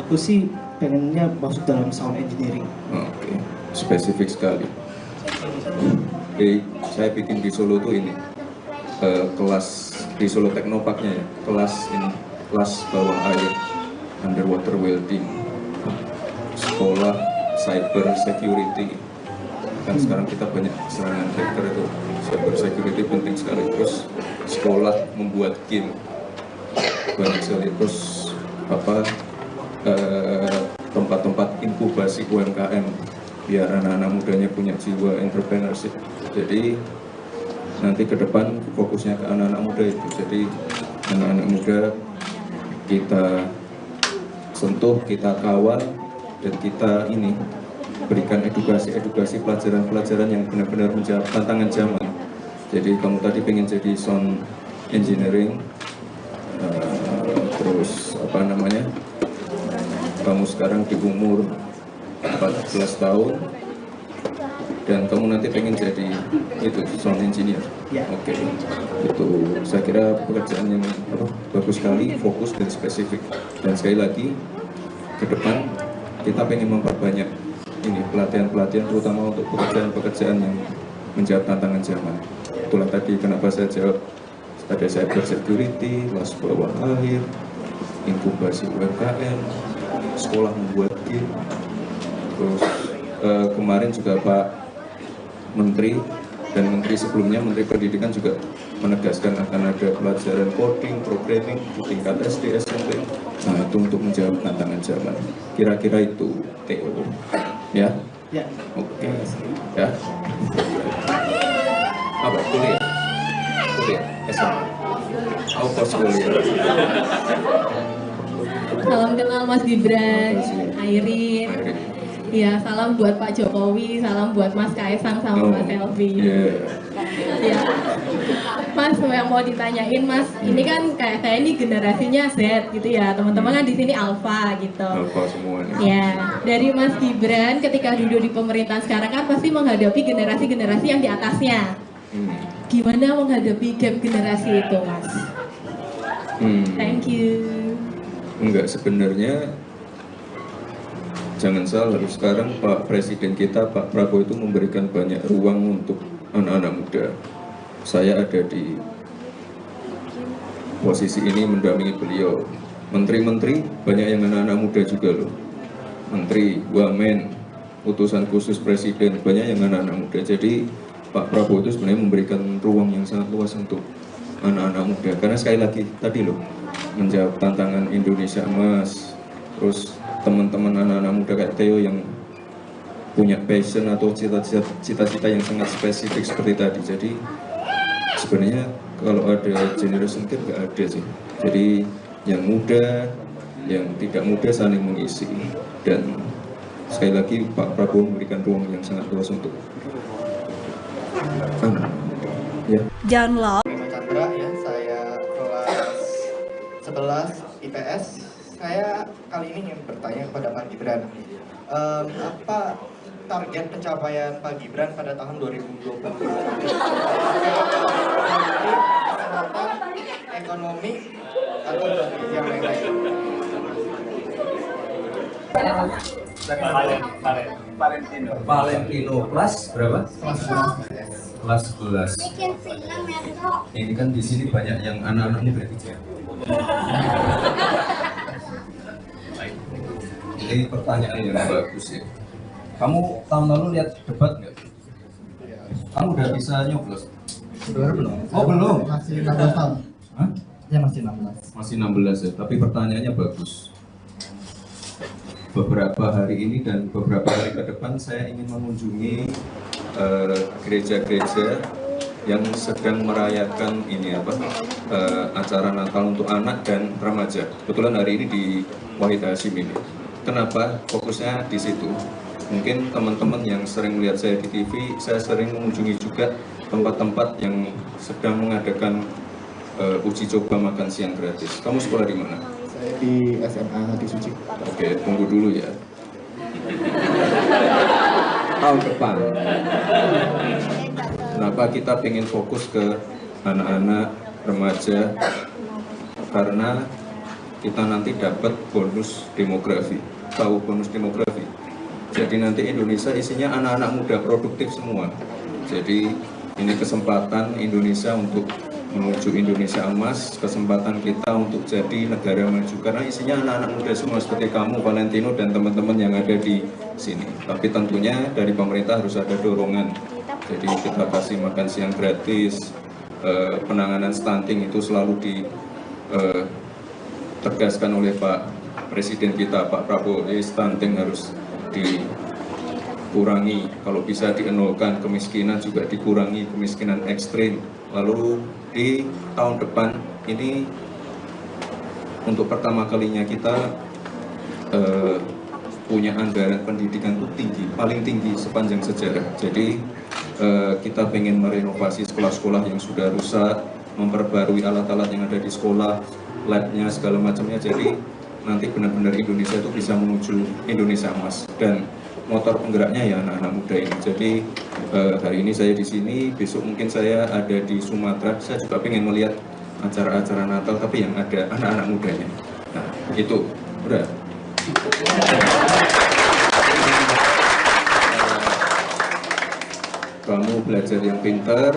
Aku sih pengennya masuk dalam sound engineering. Oke, spesifik sekali. Jadi saya bikin di Solo tuh ini kelas di Solo Technoparknya ya, kelas bawah air, underwater welding, sekolah cyber security. Kan sekarang kita banyak serangan hacker itu, cyber security penting sekali. Terus sekolah membuat game banyak sekali. Terus tempat-tempat inkubasi UMKM biar anak-anak mudanya punya jiwa entrepreneurship. Jadi nanti ke depan fokusnya ke anak-anak muda itu. Jadi anak-anak muda kita sentuh, kita kawal, dan kita ini berikan edukasi pelajaran-pelajaran yang benar-benar menjawab tantangan zaman. Jadi kamu tadi pengen jadi sound engineering, terus apa namanya, kamu sekarang di umur 14 tahun dan kamu nanti pengen jadi itu sound engineer. Ya. Oke. Itu saya kira pekerjaan yang bagus sekali, fokus dan spesifik. Dan sekali lagi ke depan kita pengen memperbanyak ini pelatihan-pelatihan terutama untuk pekerjaan-pekerjaan yang menjawab tantangan zaman. Itulah tadi kenapa saya jawab ada cyber security, kelas bawah air, inkubasi UMKM, sekolah membuat game. Terus kemarin juga Pak Menteri dan Menteri sebelumnya, Menteri Pendidikan juga menegaskan akan ada pelajaran coding, programming di tingkat SD, SMP. Nah itu untuk menjawab tantangan zaman. Kira-kira itu Theo. Ya? Ya. Oke. Ya. Apa? Kuliah? Kuliah? SMA? Oh, pos kuliah. Salam kenal Mas Gibran, Airin. Ya, salam buat Pak Jokowi, salam buat Mas Kaisang sama Mas Selvi. Ya. Mas, yang mau ditanyain Mas, ini kan kayak saya ini generasinya Z gitu ya, teman-teman kan di sini Alpha gitu. Alpha semuanya. Ya, dari Mas Gibran ketika duduk di pemerintahan sekarang kan pasti menghadapi generasi-generasi yang di atasnya. Gimana menghadapi gap generasi itu, Mas? Thank you. Enggak, sebenarnya jangan salah, sekarang Pak Presiden kita, Pak Prabowo itu memberikan banyak ruang untuk anak-anak muda. Saya ada di posisi ini mendampingi beliau. Menteri-menteri banyak yang anak-anak muda juga loh. Menteri, wamen, utusan khusus Presiden banyak yang anak-anak muda. Jadi Pak Prabowo itu sebenarnya memberikan ruang yang sangat luas untuk anak-anak muda. Karena sekali lagi tadi loh, menjawab tantangan Indonesia Emas. Terus teman-teman anak-anak muda kayak Theo yang punya passion atau cita-cita yang sangat spesifik seperti tadi. Jadi sebenarnya kalau ada generation gap nggak ada sih. Jadi yang muda, yang tidak muda saling mengisi. Dan sekali lagi Pak Prabowo memberikan ruang yang sangat luas untuk ya. Download. Chandra ya, saya kelas 11 IPS. Saya kali ini ingin bertanya kepada Pak Gibran. Apa target pencapaian Pak Gibran pada tahun 2020? Kesehatan, ekonomi, atau yang lain-lain? Valentino kelas berapa? Kelas 11. Ini kan di sini banyak yang anak-anak muda ya. Ini pertanyaan yang bagus ya. Kamu tahun lalu lihat debat nggak? Kamu udah bisa nyoblos? Sebenarnya belum. Oh, belum? Masih 16 tahun. Hah? Ya masih 16. Masih 16 ya, tapi pertanyaannya bagus. Beberapa hari ini dan beberapa hari ke depan saya ingin mengunjungi gereja-gereja yang sedang merayakan ini acara Natal untuk anak dan remaja. Kebetulan hari ini di Wahid Hasyim ini. Kenapa fokusnya di situ? Mungkin teman-teman yang sering melihat saya di TV, saya sering mengunjungi juga tempat-tempat yang sedang mengadakan uji coba makan siang gratis. Kamu sekolah di mana? Saya di SMA Hati Suci. Oke, tunggu dulu ya. Tahun depan. Kenapa kita ingin fokus ke anak-anak remaja? Karena kita nanti dapat bonus demografi. Tahu bonus demografi? Jadi nanti Indonesia isinya anak-anak muda produktif semua. Jadi ini kesempatan Indonesia untuk menuju Indonesia emas, kesempatan kita untuk jadi negara maju karena isinya anak-anak muda semua seperti kamu, Valentino, dan teman-teman yang ada di sini. Tapi tentunya dari pemerintah harus ada dorongan. Jadi kita kasih makan siang gratis, penanganan stunting itu selalu ditegaskan oleh Pak Presiden kita, Pak Prabowo. Stunting harus dikurangi, kalau bisa dienolkan, kemiskinan juga dikurangi, kemiskinan ekstrim. Lalu di tahun depan ini untuk pertama kalinya kita punya anggaran pendidikan itu tinggi, paling tinggi sepanjang sejarah. Jadi kita ingin merenovasi sekolah-sekolah yang sudah rusak, memperbarui alat-alat yang ada di sekolah, labnya segala macamnya. Jadi nanti benar-benar Indonesia itu bisa menuju Indonesia emas, dan motor penggeraknya ya anak-anak muda ini. Jadi hari ini saya di sini, besok mungkin saya ada di Sumatera. Saya juga pengen melihat acara-acara Natal tapi yang ada anak-anak mudanya. Nah itu udah. Kamu belajar yang pintar,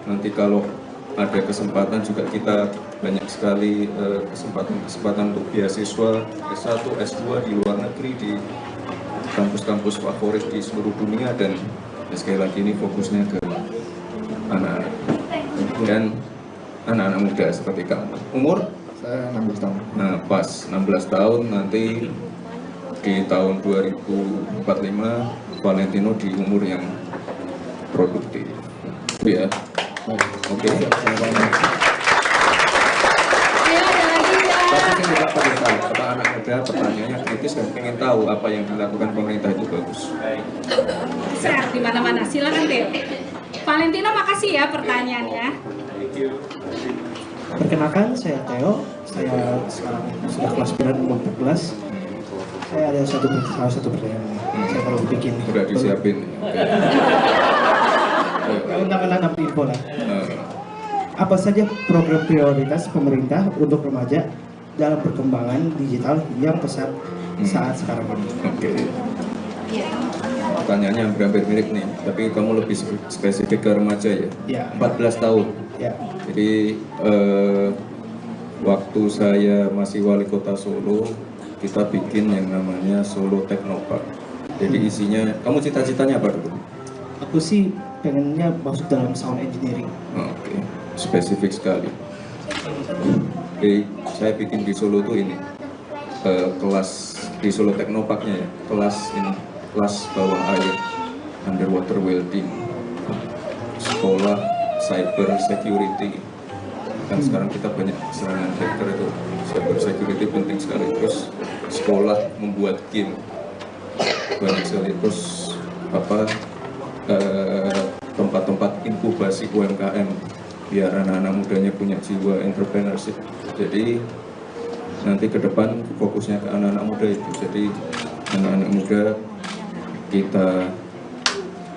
nanti kalau ada kesempatan juga kita banyak sekali kesempatan untuk beasiswa S1, S2 di luar negeri, di kampus-kampus favorit di seluruh dunia. Dan sekali lagi ini fokusnya ke anak-anak dan anak-anak muda seperti kamu. Umur? Saya 16 tahun. Nah pas 16 tahun nanti di tahun 2045 Valentino di umur yang produktif. Ya. Oke. Ayo ada lagi ya. Tapi kan juga pada saat anak muda pertanyaannya kritis dan ingin tahu apa yang dilakukan pemerintah itu bagus. Share di mana-mana. Silakan Theo. Valentino, makasih ya pertanyaannya. Perkenalkan, saya Theo. Saya sekarang sudah kelas 9 umur 14. Saya ada salah satu pertanyaan. Saya kalau bikin. Udah disiapin. Undang-undang info lah. Apa saja program prioritas pemerintah untuk remaja dalam perkembangan digital yang pesat saat sekarang ini? Oke. Pertanyaannya hampir mirip nih, tapi kamu lebih spesifik ke remaja ya? Ya. 14 tahun. Ya. Jadi waktu saya masih wali kota Solo, kita bikin yang namanya Solo Technopark. Jadi isinya, kamu cita-citanya apa dulu? Aku sih pengennya masuk dalam sound engineering. Oke, spesifik sekali. Jadi saya bikin di Solo tuh ini kelas di Solo Technoparknya ya, kelas bawah air, underwater welding, sekolah cyber security. Kan sekarang kita banyak serangan hacker itu, cyber security penting sekali. Terus sekolah membuat game banyak sekali. Terus tempat-tempat inkubasi UMKM biar anak-anak mudanya punya jiwa entrepreneurship. Jadi nanti ke depan fokusnya ke anak-anak muda itu. Jadi anak-anak muda kita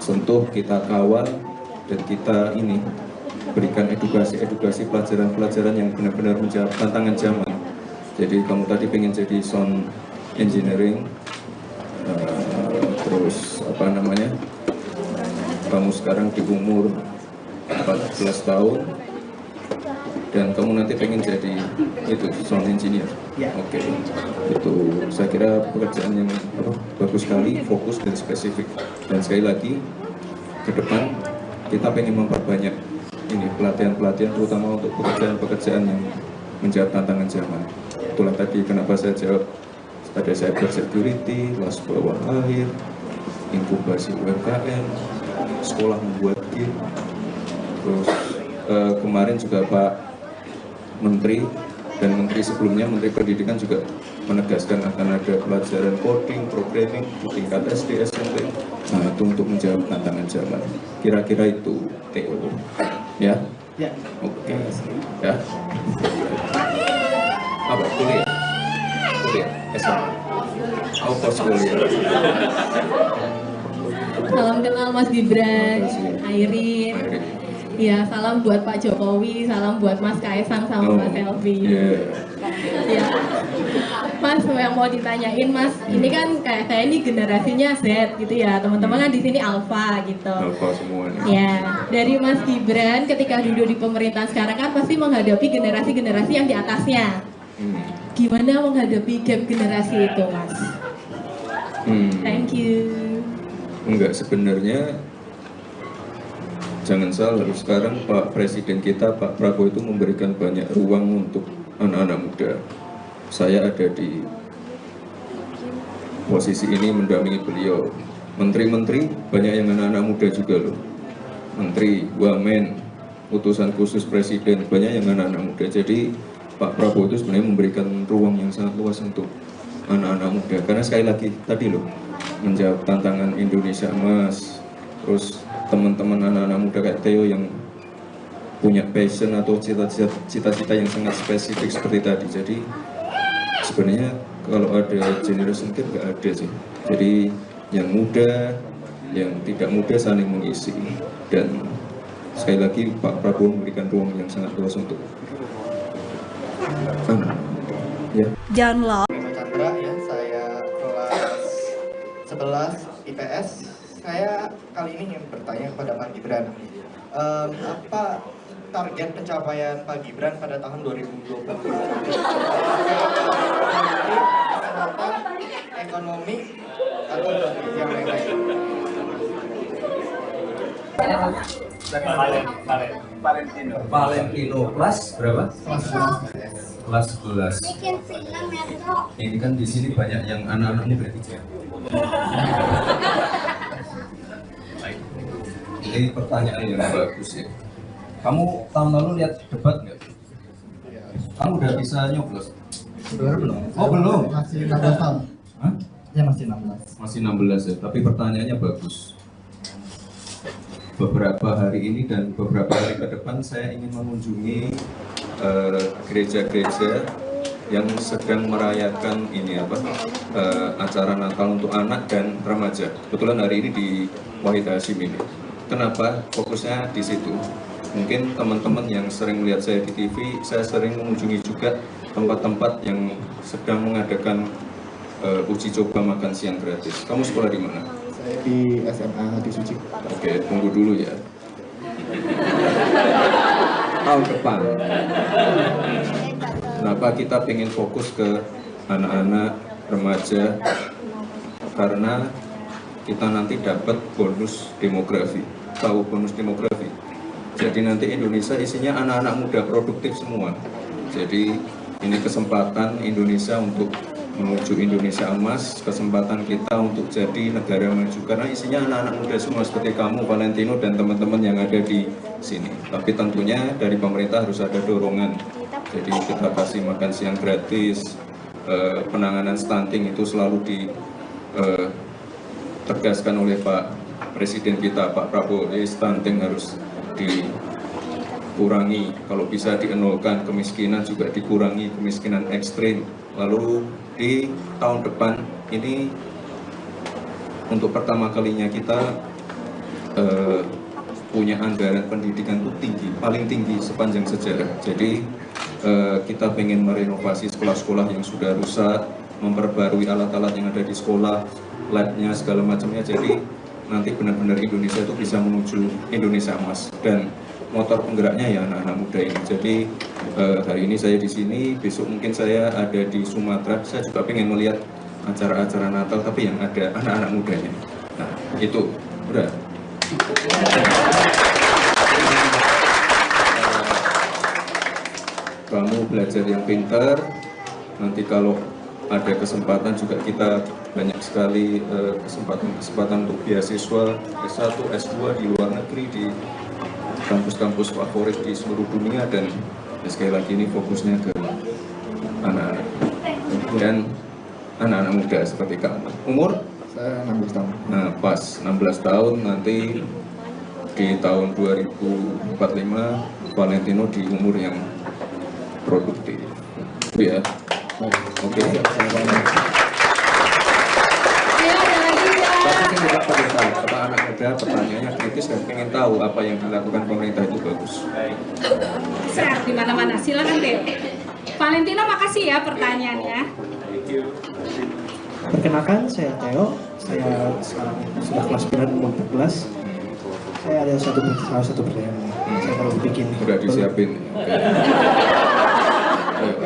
sentuh, kita kawal, dan kita ini berikan edukasi pelajaran-pelajaran yang benar-benar menjawab tantangan zaman. Jadi kamu tadi pengen jadi sound engineering, terus kamu sekarang di umur 14 tahun dan kamu nanti pengen jadi itu sound engineer. Ya. Oke. Itu saya kira pekerjaan yang bagus sekali, fokus dan spesifik. Dan sekali lagi ke depan kita pengen memperbanyak ini pelatihan-pelatihan terutama untuk pekerjaan-pekerjaan yang menjawab tantangan zaman. Itulah tadi kenapa saya jawab ada cyber security, las bawah air, inkubasi UMKM, sekolah membuat game. Terus kemarin juga Pak Menteri dan Menteri sebelumnya, Menteri Pendidikan juga menegaskan akan ada pelajaran coding, programming di tingkat SD, SMP. Nah, itu untuk menjawab tantangan zaman. Kira-kira itu TO. Ya? Ya. Oke. Ya. Apa? Kuliah? Kuliah? SMA? Oh, pos kuliah. Salam kenal Mas Gibran, Airin. Ya, salam buat Pak Jokowi, salam buat Mas Kaisang sama Mas Selvi. Ya, Mas yang mau ditanyain Mas, ini kan kayak saya ini generasinya Z gitu ya, teman-teman kan di sini Alpha gitu. Alpha semuanya. Ya, dari Mas Gibran ketika duduk di pemerintahan sekarang kan pasti menghadapi generasi-generasi yang di atasnya. Gimana menghadapi gap generasi itu, Mas? Thank you. Enggak, sebenarnya jangan salah, sekarang Pak Presiden kita, Pak Prabowo itu memberikan banyak ruang untuk anak-anak muda. Saya ada di posisi ini mendampingi beliau. Menteri-menteri banyak yang anak-anak muda juga loh. Menteri, wamen, utusan khusus Presiden banyak yang anak-anak muda. Jadi Pak Prabowo itu sebenarnya memberikan ruang yang sangat luas untuk anak-anak muda. Karena sekali lagi tadi loh, menjawab tantangan Indonesia Emas. Terus teman-teman anak-anak muda kayak Theo yang punya passion atau cita-cita yang sangat spesifik seperti tadi. Jadi sebenarnya kalau ada generation gap nggak ada sih. Jadi yang muda, yang tidak muda saling mengisi. Dan sekali lagi Pak Prabowo memberikan ruang yang sangat luas untuk ya. Download. Chandra ya, saya kelas 11 IPS. Saya kali ini ingin bertanya kepada Pak Gibran, apa target pencapaian Pak Gibran pada tahun 2020? Kesehatan, ekonomi, atau yang lain-lain? Valentino kelas berapa? Kelas 11. Ini kan di sini banyak yang anak-anak muda ya. Ini pertanyaan yang bagus ya. Kamu tahun lalu lihat debat nggak? Kamu udah bisa nyoblos? Belum. Oh belum? Masih 16 tahun. Hah? Ya masih 16. Masih 16 ya, tapi pertanyaannya bagus. Beberapa hari ini dan beberapa hari ke depan saya ingin mengunjungi gereja-gereja yang sedang merayakan ini acara Natal untuk anak dan remaja. Kebetulan hari ini di Wahid Hashim ini. Kenapa fokusnya di situ? Mungkin teman-teman yang sering melihat saya di TV, saya sering mengunjungi juga tempat-tempat yang sedang mengadakan uji coba makan siang gratis. Kamu sekolah di mana? Saya di SMA Hati Suci. Oke, tunggu dulu ya. Tahun depan. Kenapa kita pengen fokus ke anak-anak, remaja? Karena kita nanti dapat bonus demografi. Tahu bonus demografi? Jadi nanti Indonesia isinya anak-anak muda produktif semua. Jadi ini kesempatan Indonesia untuk menuju Indonesia Emas, kesempatan kita untuk jadi negara maju karena isinya anak-anak muda semua seperti kamu, Valentino, dan teman-teman yang ada di sini. Tapi tentunya dari pemerintah harus ada dorongan. Jadi kita kasih makan siang gratis, penanganan stunting itu selalu ditegaskan oleh Pak Presiden kita, Pak Prabowo. Stunting harus dikurangi, kalau bisa dienolkan, kemiskinan juga dikurangi, kemiskinan ekstrim. Lalu di tahun depan ini untuk pertama kalinya kita punya anggaran pendidikan itu tinggi, paling tinggi sepanjang sejarah. Jadi kita ingin merenovasi sekolah-sekolah yang sudah rusak, memperbarui alat-alat yang ada di sekolah, labnya segala macamnya. Jadi nanti benar-benar Indonesia itu bisa menuju Indonesia Emas, dan motor penggeraknya ya anak-anak muda ini. Jadi hari ini saya di sini, besok mungkin saya ada di Sumatera. Saya juga pengen melihat acara-acara Natal tapi yang ada anak-anak mudanya. Nah itu udah. kamu belajar yang pintar. Nanti kalau ada kesempatan juga kita banyak sekali kesempatan untuk beasiswa S1, S2 di luar negeri, di kampus-kampus favorit di seluruh dunia. Dan sekali lagi ini fokusnya ke anak-anak dan anak-anak muda seperti kamu. Umur? Saya 16 tahun. Nah, pas 16 tahun nanti di tahun 2045 Valentino di umur yang produktif. Ya. Oke. Ya, ada lagi ya. Tapi saya juga pada saat apa anak muda pertanyaannya kritis dan ingin tahu apa yang dilakukan pemerintah itu bagus. Share di mana-mana. Silakan Theo. Valentino, makasih ya pertanyaannya. Perkenalkan, saya Theo. Saya sekarang sudah kelas 9 umur 14. Saya ada salah satu pertanyaan. Saya baru bikin. Udah disiapin.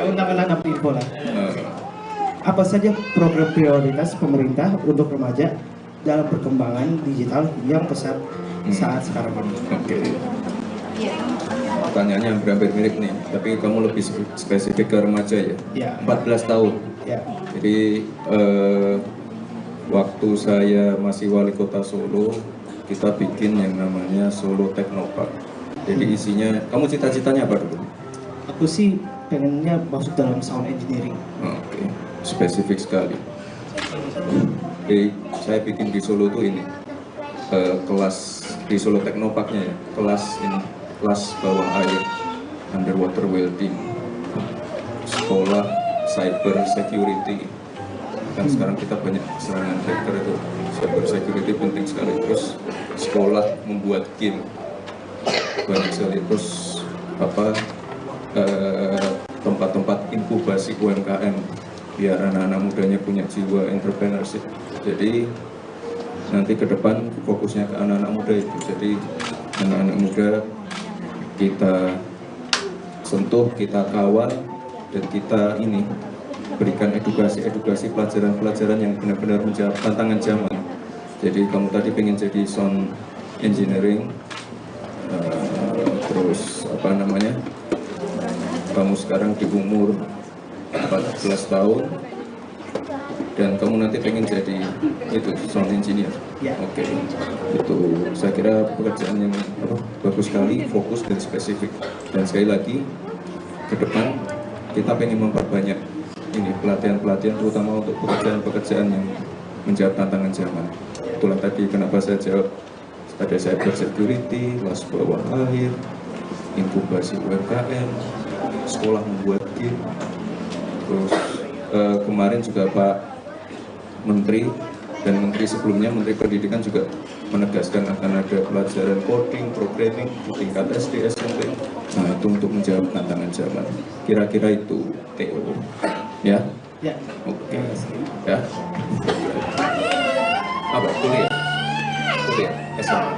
Undang-undang dapat info lah. Apa saja program prioritas pemerintah untuk remaja dalam perkembangan digital yang pesat saat sekarang ini? Oke. Pertanyaannya hampir mirip nih, tapi kamu lebih spesifik ke remaja ya? Ya. 14 tahun. Ya. Jadi waktu saya masih wali kota Solo, kita bikin yang namanya Solo Technopark. Jadi isinya, kamu cita-citanya apa dulu? Aku sih pengennya masuk dalam sound engineering. Oke, spesifik sekali. Jadi saya bikin di Solo tuh ini kelas di Solo Technoparknya ya, kelas bawah air, underwater welding, sekolah cyber security. Kan sekarang kita banyak serangan hacker itu, cyber security penting sekali. Terus sekolah membuat game banyak sekali. Terus tempat-tempat inkubasi UMKM biar anak-anak mudanya punya jiwa entrepreneurship. Jadi nanti ke depan fokusnya ke anak-anak muda itu. Jadi anak-anak muda kita sentuh, kita kawal, dan kita ini berikan edukasi pelajaran-pelajaran yang benar-benar menjawab tantangan zaman. Jadi kamu tadi pengen jadi sound engineering, terus kamu sekarang di umur 14 tahun dan kamu nanti pengen jadi itu sound engineer. Ya. Oke. Itu saya kira pekerjaan yang bagus sekali, fokus dan spesifik. Dan sekali lagi ke depan kita pengen memperbanyak ini pelatihan-pelatihan terutama untuk pekerjaan-pekerjaan yang menjawab tantangan zaman. Itulah tadi kenapa saya jawab ada cyber security, kelas bawah air, inkubasi UMKM, sekolah membuat game. Terus kemarin juga Pak Menteri dan Menteri sebelumnya, Menteri Pendidikan juga menegaskan akan ada pelajaran coding, programming di tingkat SD, SMP. Nah itu untuk menjawab tantangan zaman. Kira-kira itu Theo. Ya? Ya. Oke. Ya. Apa? Kuliah? Kuliah? SMA?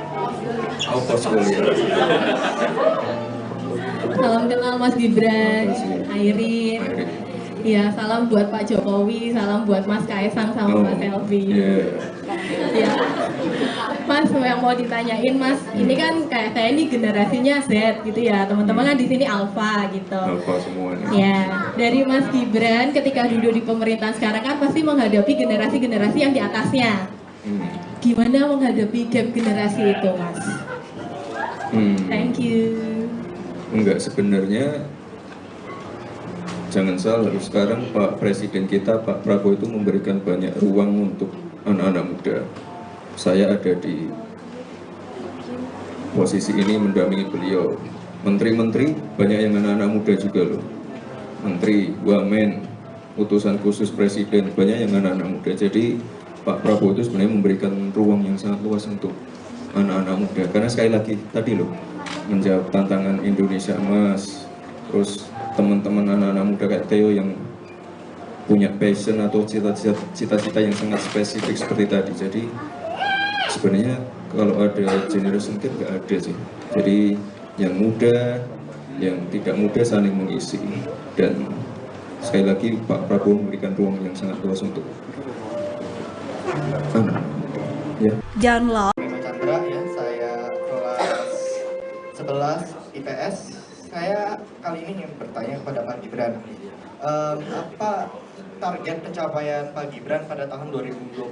Oh, pos kuliah. Salam kenal Mas Gibran, Airin. Ya, salam buat Pak Jokowi, salam buat Mas Kaisang sama Mas Selvi. Ya, Mas yang mau ditanyain Mas, ini kan kayak saya ini generasinya Z gitu ya, teman-teman kan di sini Alpha gitu. Alpha semuanya. Ya, dari Mas Gibran ketika duduk di pemerintahan sekarang kan pasti menghadapi generasi-generasi yang di atasnya. Gimana menghadapi gap generasi itu, Mas? Thank you. Enggak, sebenarnya jangan salah, sekarang Pak Presiden kita, Pak Prabowo itu memberikan banyak ruang untuk anak-anak muda. Saya ada di posisi ini mendampingi beliau. Menteri-menteri banyak yang anak-anak muda juga loh. Menteri, wamen, utusan khusus Presiden banyak yang anak-anak muda. Jadi Pak Prabowo itu sebenarnya memberikan ruang yang sangat luas untuk anak-anak muda. Karena sekali lagi tadi loh, menjawab tantangan Indonesia Emas. Terus teman-teman anak-anak muda kayak Theo yang punya passion atau cita-cita yang sangat spesifik seperti tadi. Jadi sebenarnya kalau ada generation gap nggak ada sih. Jadi yang muda, yang tidak muda saling mengisi. Dan sekali lagi Pak Prabowo memberikan ruang yang sangat luas untuk ya. Download. Bima Chandra ya, saya kelas 11 IPS. Saya kali ini ingin bertanya kepada Pak Gibran. Apa target pencapaian Pak Gibran pada tahun 2020?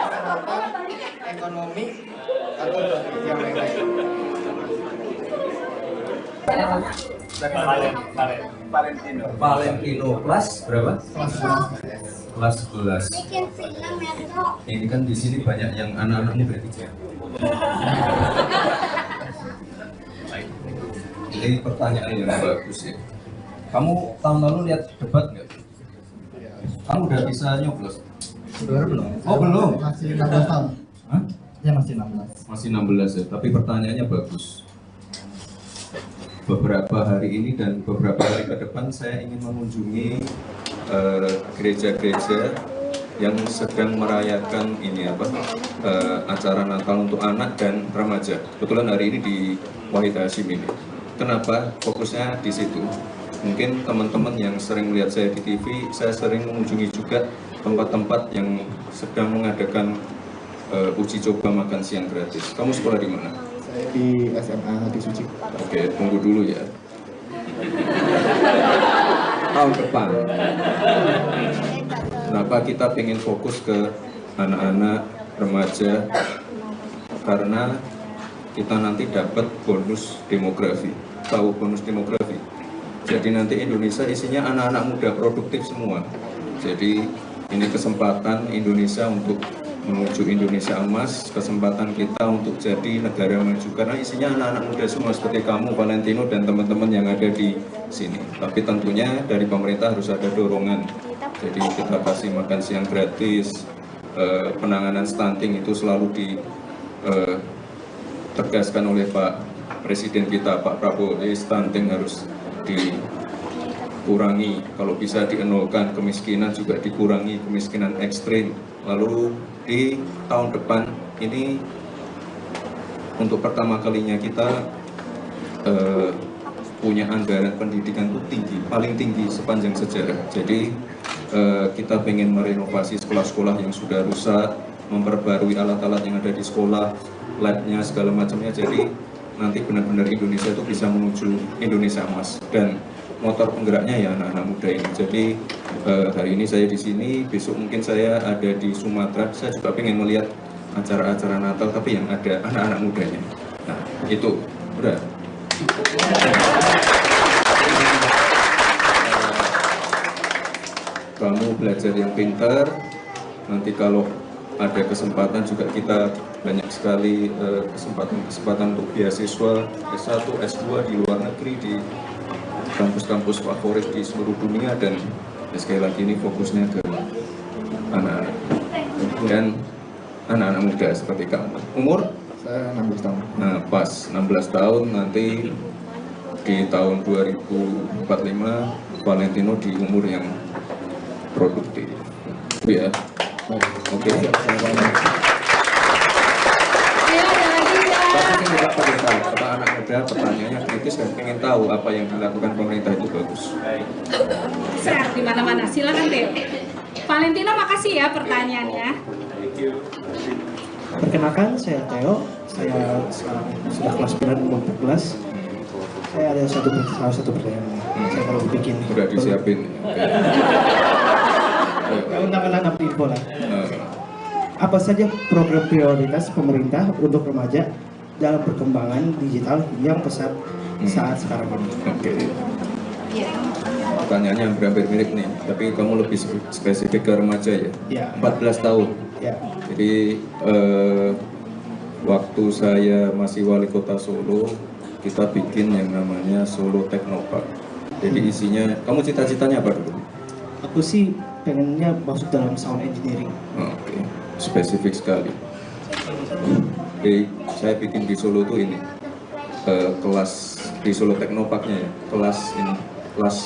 Kesehatan, ekonomi, atau yang lain-lain? Valentino kelas berapa? Kelas 11. Ini kan di sini banyak yang anak-anak muda ya. Ini pertanyaan yang bagus ya. Kamu tahun lalu lihat debat nggak? Kamu udah bisa nyoblos? Belum. Oh belum? Masih 16 tahun. Hah? Ya masih 16. Masih 16 ya, tapi pertanyaannya bagus. Beberapa hari ini dan beberapa hari ke depan saya ingin mengunjungi gereja-gereja yang sedang merayakan ini acara Natal untuk anak dan remaja. Kebetulan hari ini di Wahid Hashim ini. Kenapa fokusnya di situ? Mungkin teman-teman yang sering melihat saya di TV, saya sering mengunjungi juga tempat-tempat yang sedang mengadakan uji coba makan siang gratis. Kamu sekolah di mana? Saya di SMA Hati Suci. Oke, tunggu dulu ya. Tahun depan. Kenapa kita pengen fokus ke anak-anak, remaja? Karena kita nanti dapat bonus demografi. Tahu bonus demografi? Jadi nanti Indonesia isinya anak-anak muda produktif semua. Jadi ini kesempatan Indonesia untuk menuju Indonesia emas, kesempatan kita untuk jadi negara maju karena isinya anak-anak muda semua seperti kamu, Valentino, dan teman-teman yang ada di sini. Tapi tentunya dari pemerintah harus ada dorongan. Jadi kita kasih makan siang gratis, penanganan stunting itu selalu ditegaskan oleh Pak Presiden kita, Pak Prabowo. Stunting harus dikurangi, kalau bisa dienolkan, kemiskinan juga dikurangi, kemiskinan ekstrim. Lalu di tahun depan ini untuk pertama kalinya kita punya anggaran pendidikan itu tinggi, paling tinggi sepanjang sejarah. Jadi kita pengen merenovasi sekolah-sekolah yang sudah rusak, memperbarui alat-alat yang ada di sekolah, labnya segala macamnya. Jadi nanti benar-benar Indonesia itu bisa menuju Indonesia emas, dan motor penggeraknya ya anak-anak muda ini. Jadi hari ini saya di sini, besok mungkin saya ada di Sumatera. Saya juga pengen melihat acara-acara Natal tapi yang ada anak-anak mudanya. Nah itu udah. Kamu belajar yang pintar. Nanti kalau ada kesempatan juga kita banyak sekali kesempatan untuk beasiswa S1, S2 di luar negeri, di kampus-kampus favorit di seluruh dunia. Dan sekali lagi ini fokusnya ke anak-anak dan anak-anak muda seperti kamu. Umur? Saya 16 tahun. Nah pas 16 tahun nanti di tahun 2045 Valentino di umur yang produktif. Ya. Oke. Ayo ada lagi ya. Apa anak muda pertanyaannya kritis dan ingin tahu apa yang dilakukan pemerintah itu bagus. Share di mana-mana. Silakan Theo. Valentino, makasih ya pertanyaannya. Perkenalkan, saya Theo. Saya sekarang sudah kelas 9 umur 14. Saya ada satu pertanyaan. Saya baru bikin. Udah disiapin. Ya, undang-undang info lah. Apa saja program prioritas pemerintah untuk remaja dalam perkembangan digital yang pesat saat sekarang ini? Oke. Pertanyaannya hampir mirip nih, tapi kamu lebih spesifik ke remaja ya? Ya. 14 tahun. Ya. Jadi waktu saya masih wali kota Solo, kita bikin yang namanya Solo Technopark. Jadi isinya, kamu cita-citanya apa dulu? Aku sih pengennya masuk dalam sound engineering. Oke, spesifik sekali. Jadi saya bikin di Solo tuh ini kelas di Solo Technoparknya ya, kelas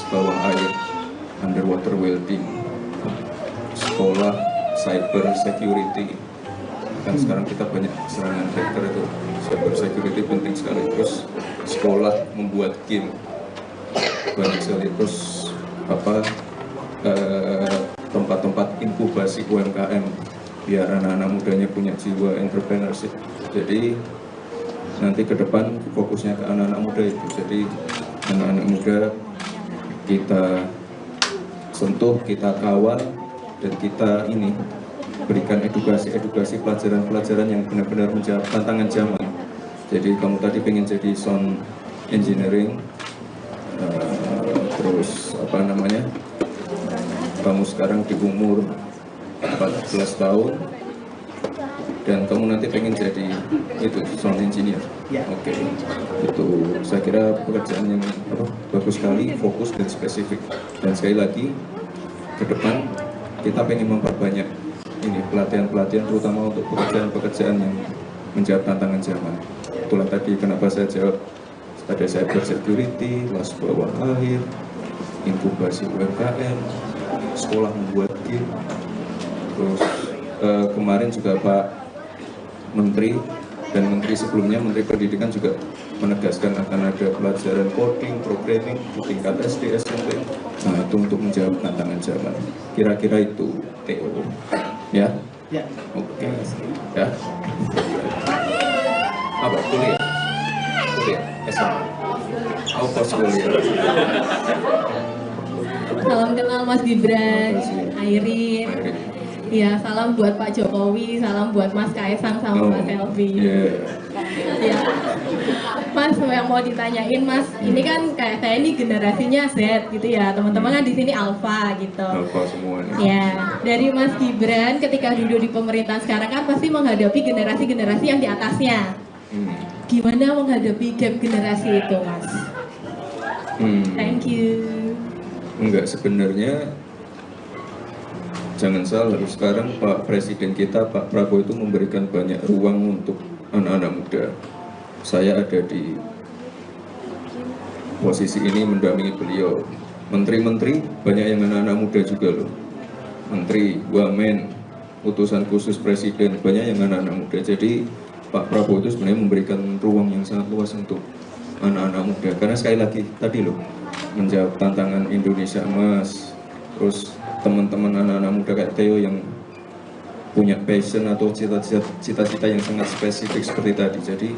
bawah air, underwater welding, sekolah cyber security. Kan sekarang kita banyak serangan hacker itu, cyber security penting sekali. Terus sekolah membuat game banyak sekali. Terus tempat-tempat inkubasi UMKM biar anak-anak mudanya punya jiwa entrepreneurship. Jadi nanti ke depan fokusnya ke anak-anak muda itu. Jadi anak-anak muda kita sentuh, kita kawal, dan kita ini berikan edukasi pelajaran-pelajaran yang benar-benar menjawab tantangan zaman. Jadi kamu tadi pengen jadi sound engineering, terus apa namanya, kamu sekarang di umur 14 tahun dan kamu nanti pengen jadi itu sound engineer. Ya. Oke. Itu saya kira pekerjaan yang bagus sekali, fokus dan spesifik. Dan sekali lagi ke depan kita pengen memperbanyak ini pelatihan-pelatihan terutama untuk pekerjaan-pekerjaan yang menjawab tantangan zaman. Itulah tadi kenapa saya jawab ada cyber security, kelas bawah akhir, inkubasi UMKM, sekolah membuat game. Terus kemarin juga Pak Menteri dan Menteri sebelumnya, Menteri Pendidikan juga menegaskan akan ada pelajaran coding, programming di tingkat SD, SMP. Nah itu untuk menjawab tantangan zaman. Kira-kira itu Theo. Ya? Ya. Oke. Ya. Apa? Kuliah? Kuliah? SMA? Oh, pas kuliah. Salam kenal Mas Gibran, Airin. Ya, salam buat Pak Jokowi, salam buat Mas Kaisang sama Mas Selvi. Ya, Mas yang mau ditanyain Mas, ini kan kayak saya ini generasinya Z gitu ya, teman-teman kan di sini Alpha gitu. Alpha semuanya. Ya, dari Mas Gibran ketika duduk di pemerintahan sekarang kan pasti menghadapi generasi-generasi yang di atasnya. Gimana menghadapi gap generasi itu, Mas? Thank you. Enggak, sebenarnya jangan salah, sekarang Pak Presiden kita, Pak Prabowo itu memberikan banyak ruang untuk anak-anak muda. Saya ada di posisi ini mendampingi beliau. Menteri-menteri banyak yang anak-anak muda juga loh. Menteri, wamen, utusan khusus Presiden banyak yang anak-anak muda. Jadi Pak Prabowo itu sebenarnya memberikan ruang yang sangat luas untuk anak-anak muda. Karena sekali lagi tadi loh, menjawab tantangan Indonesia Emas. Terus teman-teman anak-anak muda kayak Theo yang punya passion atau cita-cita yang sangat spesifik seperti tadi. Jadi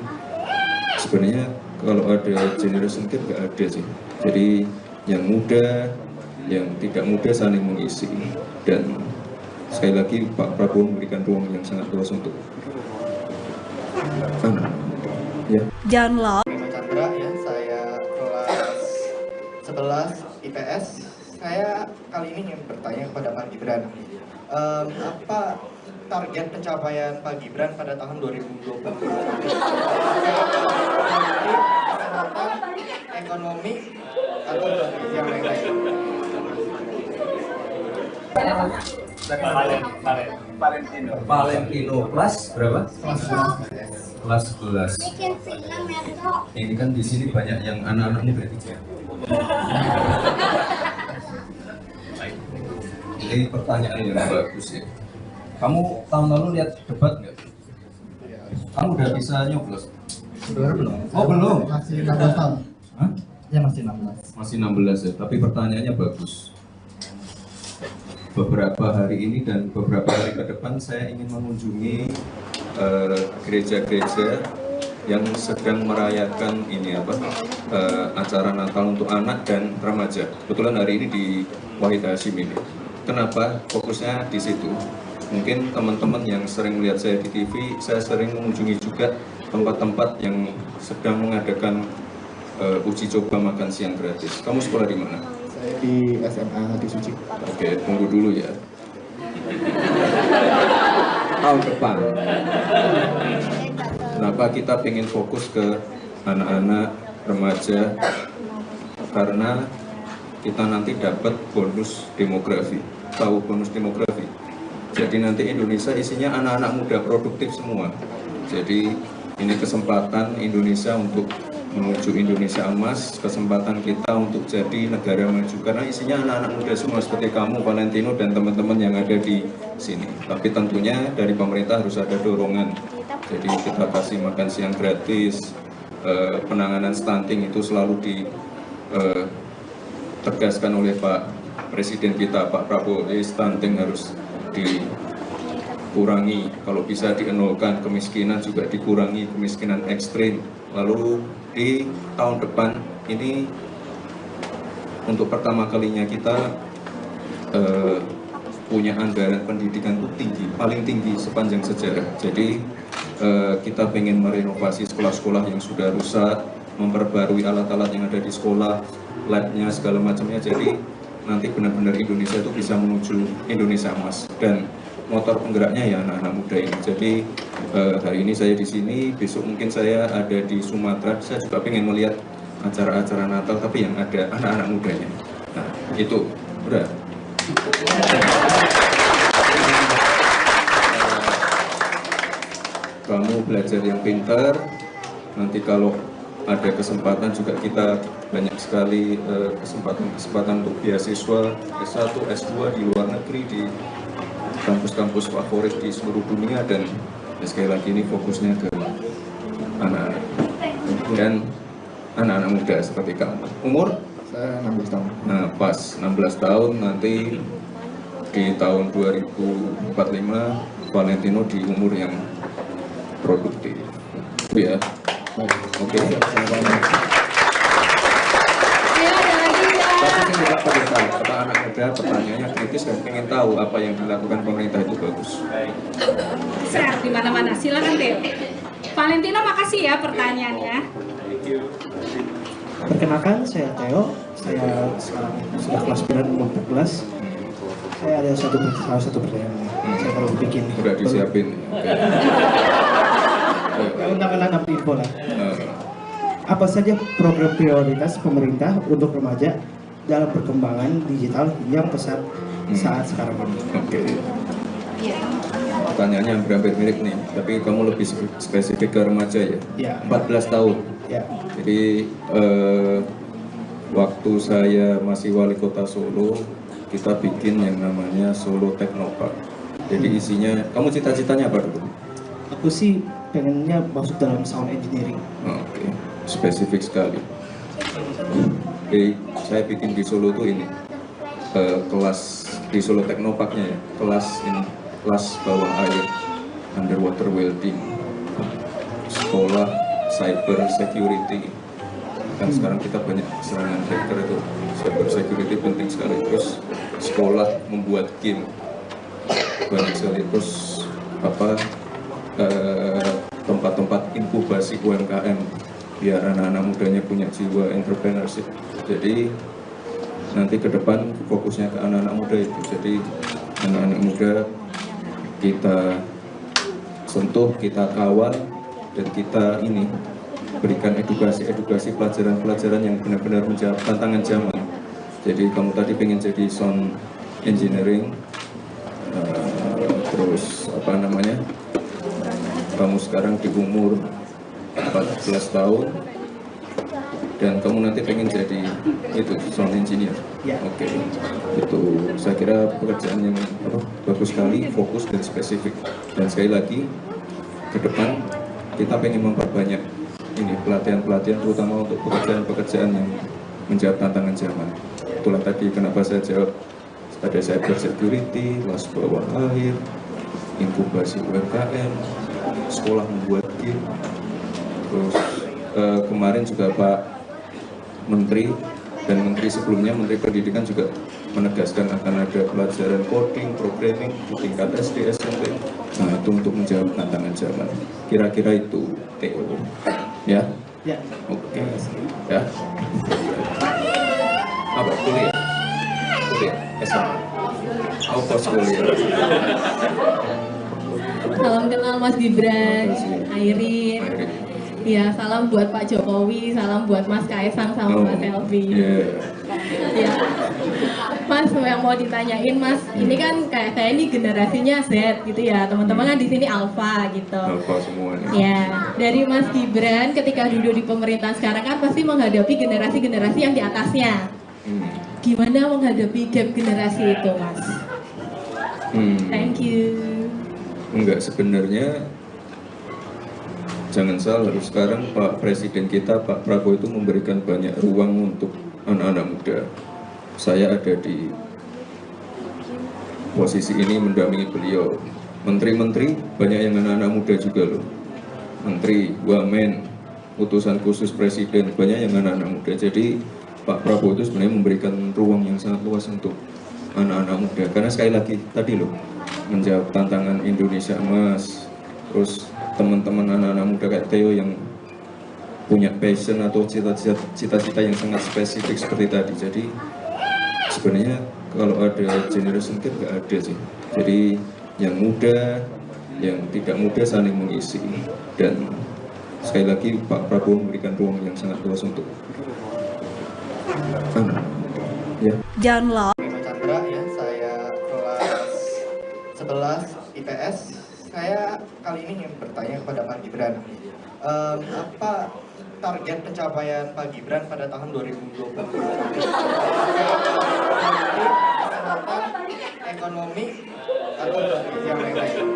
sebenarnya kalau ada generation gap nggak ada sih. Jadi yang muda, yang tidak muda saling mengisi. Dan sekali lagi Pak Prabowo memberikan ruang yang sangat luas untuk anak. Ya. Download. Chandra ya, saya kelas 11 IPS. Saya kali ini ingin bertanya kepada Pak Gibran, apa target pencapaian Pak Gibran pada tahun 2020? Kesehatan, ekonomi, atau yang lain-lain? Valentino kelas berapa? Kelas 11. Ini kan di sini banyak yang anak-anak muda gitu ya. Ini pertanyaan yang bagus ya. Kamu tahun lalu lihat debat nggak? Kamu udah bisa nyoblos? Sudah belum? Oh belum? Masih 16 tahun. Hah? Ya masih 16. Masih 16 ya, tapi pertanyaannya bagus. Beberapa hari ini dan beberapa hari ke depan saya ingin mengunjungi gereja-gereja yang sedang merayakan ini acara Natal untuk anak dan remaja. Kebetulan hari ini di Wahid Hashim ini. Kenapa fokusnya di situ? Mungkin teman-teman yang sering melihat saya di TV, saya sering mengunjungi juga tempat-tempat yang sedang mengadakan uji coba makan siang gratis. Kamu sekolah di mana? Saya di SMA Hati Suci. Oke, tunggu dulu ya. Tahun depan. Kenapa kita pengen fokus ke anak-anak remaja? Karena kita nanti dapat bonus demografi. Tahu bonus demografi? Jadi nanti Indonesia isinya anak-anak muda produktif semua. Jadi ini kesempatan Indonesia untuk menuju Indonesia Emas, kesempatan kita untuk jadi negara maju karena isinya anak-anak muda semua seperti kamu, Valentino, dan teman-teman yang ada di sini. Tapi tentunya dari pemerintah harus ada dorongan. Jadi kita kasih makan siang gratis, penanganan stunting itu selalu ditegaskan oleh Pak Presiden kita, Pak Prabowo. Stunting harus kurangi, kalau bisa dienolkan, kemiskinan juga dikurangi, kemiskinan ekstrim. Lalu di tahun depan ini untuk pertama kalinya kita punya anggaran pendidikan itu tinggi, paling tinggi sepanjang sejarah. Jadi kita pengen merenovasi sekolah-sekolah yang sudah rusak, memperbarui alat-alat yang ada di sekolah, labnya segala macamnya. Jadi nanti benar-benar Indonesia itu bisa menuju Indonesia emas, dan motor penggeraknya ya anak-anak muda ini. Jadi hari ini saya di sini, besok mungkin saya ada di Sumatera. Saya juga pengen melihat acara-acara Natal tapi yang ada anak-anak mudanya. Nah itu udah. Kamu belajar yang pintar, nanti kalau ada kesempatan juga kita banyak sekali kesempatan untuk beasiswa S1, S2 di luar negeri, di kampus-kampus favorit di seluruh dunia. Dan ya, sekali lagi ini fokusnya ke anak-anak dan anak-anak muda seperti kamu. Umur? Saya 16 tahun. Nah pas 16 tahun nanti di tahun 2045 Valentino di umur yang produktif. Ya. Oke. Ya, ada lagi ya. Tapi tidak pengen tahu, kata anak muda pertanyaannya kritis dan pengen tahu apa yang dilakukan pemerintah itu bagus. Share di mana-mana. Silakan Theo. Valentino, makasih ya pertanyaannya. Perkenalkan, saya Theo. Saya sekarang sudah kelas 9 umur 14. Saya ada salah satu pertanyaan. Saya perlu bikin. Udah disiapin. Undang-undang info lah. Apa saja program prioritas pemerintah untuk remaja dalam perkembangan digital yang pesat saat sekarang ini? Oke. Pertanyaannya hampir mirip nih, tapi kamu lebih spesifik ke remaja ya? Ya. 14 tahun. Ya. Jadi waktu saya masih wali kota Solo, kita bikin yang namanya Solo Technopark. Jadi isinya, kamu cita-citanya apa dulu? Aku sih pengennya masuk dalam sound engineering. Oke, spesifik sekali. Jadi saya bikin di Solo tuh ini kelas di Solo Technoparknya ya, kelas bawah air, underwater welding, sekolah cyber security. Kan sekarang kita banyak serangan hacker itu, cyber security penting sekali. Terus sekolah membuat game banyak sekali. Terus tempat-tempat inkubasi UMKM biar anak-anak mudanya punya jiwa entrepreneurship. Jadi nanti ke depan fokusnya ke anak-anak muda itu. Jadi anak-anak muda kita sentuh, kita kawal, dan kita ini berikan edukasi pelajaran-pelajaran yang benar-benar menjawab tantangan zaman. Jadi kamu tadi pengen jadi sound engineering, terus kamu sekarang di umur 14 tahun dan kamu nanti pengen jadi itu sound engineer. Ya. Oke. Itu saya kira pekerjaan yang bagus sekali, fokus dan spesifik. Dan sekali lagi ke depan kita pengen memperbanyak ini pelatihan-pelatihan terutama untuk pekerjaan-pekerjaan yang menjawab tantangan zaman. Itulah tadi kenapa saya jawab ada cyber security, kelas bawah air, inkubasi UMKM, sekolah membuat game. Terus kemarin juga Pak Menteri dan Menteri sebelumnya, Menteri Pendidikan juga menegaskan akan ada pelajaran coding, programming di tingkat SD, SMP. Nah itu untuk menjawab tantangan zaman. Kira-kira itu Theo. Ya? Ya. Oke. Ya. Apa? Kuliah? Kuliah? SMA? Apa kuliah? Salam kenal Mas Gibran, Airin. Ya, salam buat Pak Jokowi, salam buat Mas Kaisang sama Mas Selvi. Ya, Mas yang mau ditanyain Mas, ini kan kayak saya ini generasinya Z gitu ya, teman-teman kan di sini Alpha gitu. Alpha semuanya. Ya, dari Mas Gibran ketika duduk di pemerintahan sekarang kan pasti menghadapi generasi-generasi yang di atasnya. Gimana menghadapi gap generasi itu, Mas? Thank you. Enggak, sebenarnya jangan salah, sekarang Pak Presiden kita, Pak Prabowo itu memberikan banyak ruang untuk anak-anak muda. Saya ada di posisi ini mendampingi beliau menteri-menteri banyak yang anak-anak muda juga loh. Menteri, wamen, utusan khusus presiden banyak yang anak-anak muda. Jadi Pak Prabowo itu sebenarnya memberikan ruang yang sangat luas untuk anak-anak muda. Karena sekali lagi tadi loh, menjawab tantangan Indonesia Emas. Terus teman-teman anak-anak muda kayak Theo yang punya passion atau cita-cita yang sangat spesifik seperti tadi. Jadi sebenarnya kalau ada generation gap nggak ada sih. Jadi yang muda, yang tidak muda saling mengisi. Dan sekali lagi Pak Prabowo memberikan ruang yang sangat luas untuk anak. Ya. Download. Chandra ya, saya kelas 11 IPS. Saya kali ini ingin bertanya kepada Pak Gibran. Apa target pencapaian Pak Gibran pada tahun 2020? Kesehatan, ekonomi, atau yang lain-lain?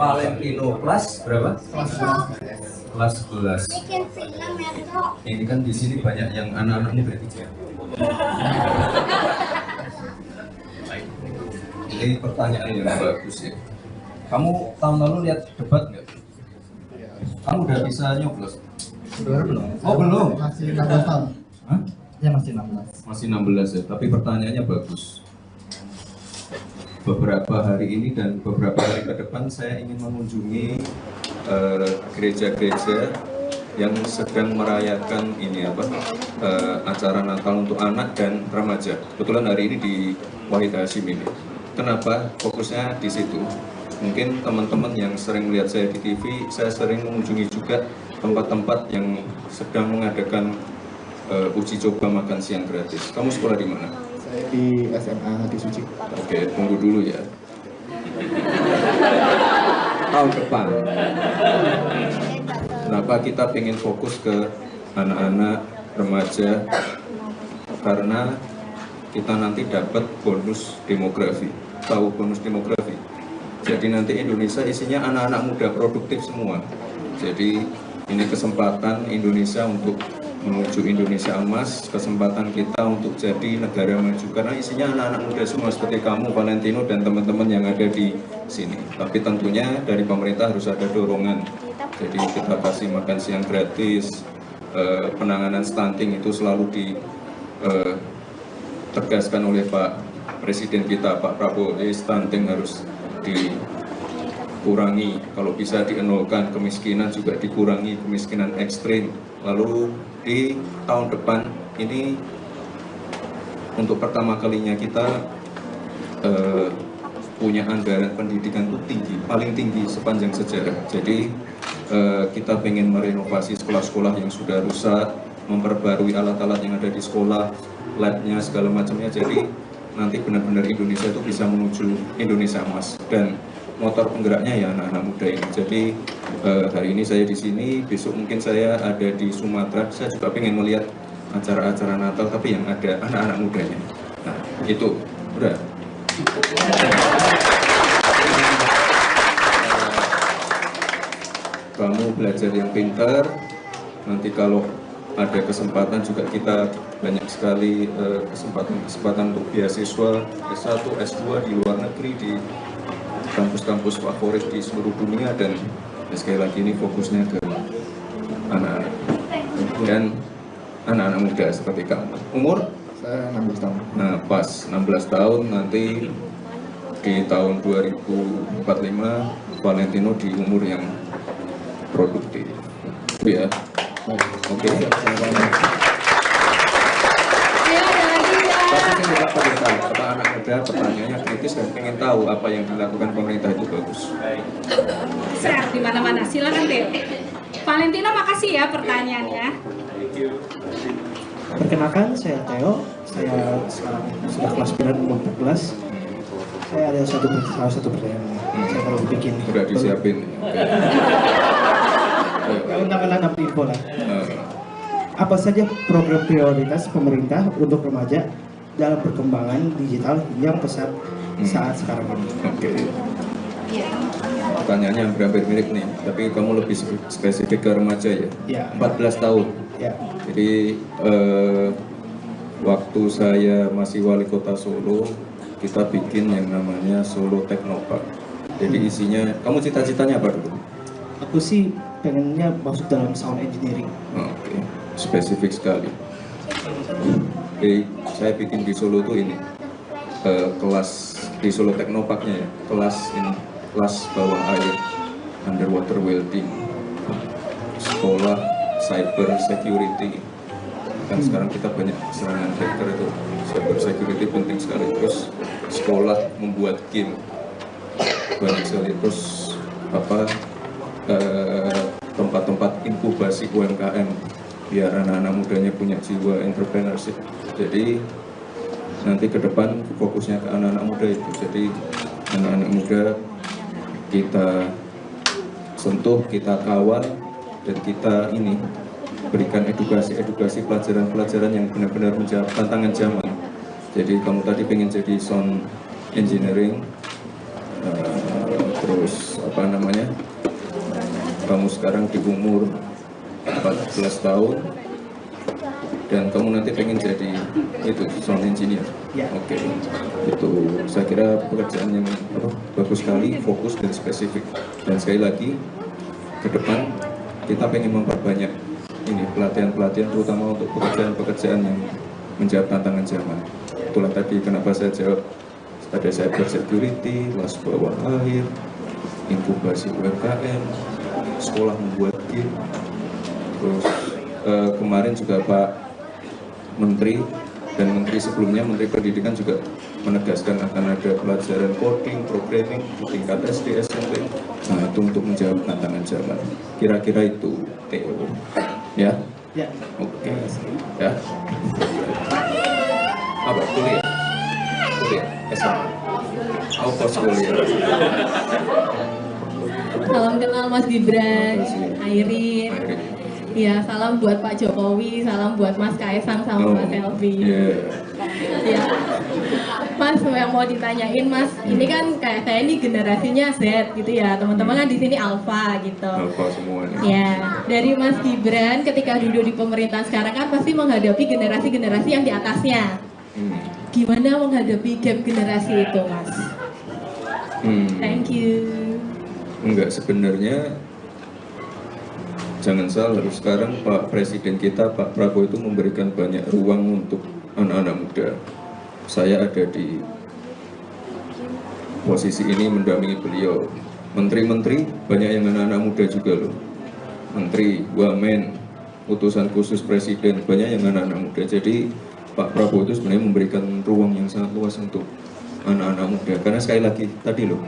Valentino kelas berapa? Kelas 11. Ini kan di sini banyak yang anak-anaknya berarti ya. Ini pertanyaan yang bagus ya. Kamu tahun lalu lihat debat nggak? Kamu udah bisa nyoblos? Sebenarnya belum. Oh belum? Masih 16 tahun. Hah? Ya masih 16. Masih 16 ya, tapi pertanyaannya bagus. Beberapa hari ini dan beberapa hari ke depan saya ingin mengunjungi gereja-gereja yang sedang merayakan ini acara Natal untuk anak dan remaja. Kebetulan hari ini di Wahid Hasyim ini. Kenapa fokusnya di situ? Mungkin teman-teman yang sering melihat saya di TV, saya sering mengunjungi juga tempat-tempat yang sedang mengadakan uji coba makan siang gratis. Kamu sekolah di mana? Saya di SMA Hati Suci. Oke, tunggu dulu ya. Tahun depan. Kenapa kita pengen fokus ke anak-anak, remaja? Karena kita nanti dapat bonus demografi. Tahu bonus demografi? Jadi nanti Indonesia isinya anak-anak muda produktif semua. Jadi ini kesempatan Indonesia untuk menuju Indonesia Emas, kesempatan kita untuk jadi negara maju karena isinya anak-anak muda semua seperti kamu, Valentino, dan teman-teman yang ada di sini. Tapi tentunya dari pemerintah harus ada dorongan. Jadi kita kasih makan siang gratis, penanganan stunting itu selalu ditegaskan oleh Pak Presiden kita, Pak Prabowo. Stunting harus dikurangi, kalau bisa dienolkan, kemiskinan juga dikurangi, kemiskinan ekstrim. Lalu di tahun depan ini untuk pertama kalinya kita punya anggaran pendidikan itu tinggi, paling tinggi sepanjang sejarah. Jadi kita pengen merenovasi sekolah-sekolah yang sudah rusak, memperbarui alat-alat yang ada di sekolah, labnya segala macamnya. Jadi nanti benar-benar Indonesia itu bisa menuju Indonesia Emas, dan motor penggeraknya ya anak-anak muda ini. Jadi hari ini saya di sini, besok mungkin saya ada di Sumatera. Saya juga pengen melihat acara-acara Natal tapi yang ada anak-anak mudanya. Nah, itu udah. Kamu belajar yang pintar. Nanti kalau ada kesempatan juga kita banyak sekali kesempatan untuk beasiswa S1, S2 di luar negeri, di kampus-kampus favorit di seluruh dunia. Dan sekali lagi ini fokusnya ke anak-anak dan anak-anak muda seperti kamu. Umur? Saya 16 tahun. Nah, pas 16 tahun nanti di tahun 2045 Valentino di umur yang produktif. Ya. Oke. Ayo ada lagi ya. Tapi juga pada anak muda pertanyaannya kritis dan pengen tahu apa yang dilakukan pemerintah itu bagus. Share di mana-mana. Silakan Theo. Valentino, makasih ya pertanyaannya. Perkenalkan, saya Theo. Saya sekarang sudah kelas 9 umur 14. Saya ada salah satu pertanyaan. Saya kalau bikin Udah disiapin. undangan dapat info lah. Apa saja program prioritas pemerintah untuk remaja dalam perkembangan digital yang pesat saat sekarang ini? Oke. Pertanyaannya hampir mirip nih, tapi kamu lebih spesifik ke remaja ya? Ya. 14 tahun. Ya. Jadi waktu saya masih wali kota Solo, kita bikin yang namanya Solo Technopark. Jadi isinya, kamu cita-citanya apa dulu? Aku sih pengennya masuk dalam sound engineering. Oke, spesifik sekali. Jadi saya bikin di Solo tuh ini kelas di Solo Technoparknya ya, kelas ini, kelas bawah air, underwater welding, sekolah cyber security. Kan sekarang kita banyak serangan hacker itu, cyber security penting sekali. Terus sekolah membuat game banyak sekali. Terus apa tempat-tempat inkubasi UMKM biar anak-anak mudanya punya jiwa entrepreneurship. Jadi nanti ke depan fokusnya ke anak-anak muda itu. Jadi anak-anak muda kita sentuh, kita kawal, dan kita ini berikan edukasi pelajaran-pelajaran yang benar-benar menjawab tantangan zaman. Jadi kamu tadi pengen jadi sound engineering, terus apa namanya, kamu sekarang di umur 14 tahun dan kamu nanti pengen jadi itu sound engineer. Oke. Itu saya kira pekerjaan yang bagus sekali, fokus dan spesifik. Dan sekali lagi ke depan kita pengen memperbanyak ini pelatihan-pelatihan terutama untuk pekerjaan-pekerjaan yang menjawab tantangan zaman. Itulah tadi kenapa saya jawab ada cyber security, kelas bawah air, inkubasi UMKM, sekolah membuat game. Terus kemarin juga Pak Menteri dan Menteri sebelumnya, Menteri Pendidikan juga menegaskan akan ada pelajaran coding, programming di tingkat SD, SMP. Nah itu untuk menjawab tantangan zaman. Kira-kira itu Theo. Ya? Ya. Oke. Ya. Apa? Kuliah? Kuliah? SMA? Apa kuliah? Salam kenal Mas Gibran, Airin. Ya, salam buat Pak Jokowi, salam buat Mas Kaisang sama Mas Selvi. Ya, Mas yang mau ditanyain Mas, ini kan kayak saya ini generasinya Z gitu ya, teman-teman kan di sini Alpha gitu. Alpha semuanya. Ya, dari Mas Gibran ketika duduk di pemerintahan sekarang kan pasti menghadapi generasi-generasi yang di atasnya. Gimana menghadapi gap generasi itu, Mas? Thank you. Enggak, sebenarnya jangan salah, sekarang Pak Presiden kita, Pak Prabowo itu memberikan banyak ruang untuk anak-anak muda. Saya ada di posisi ini mendampingi beliau. Menteri-menteri banyak yang anak-anak muda juga loh. Menteri, wamen, utusan khusus Presiden banyak yang anak-anak muda. Jadi Pak Prabowo itu sebenarnya memberikan ruang yang sangat luas untuk anak-anak muda. Karena sekali lagi tadi loh,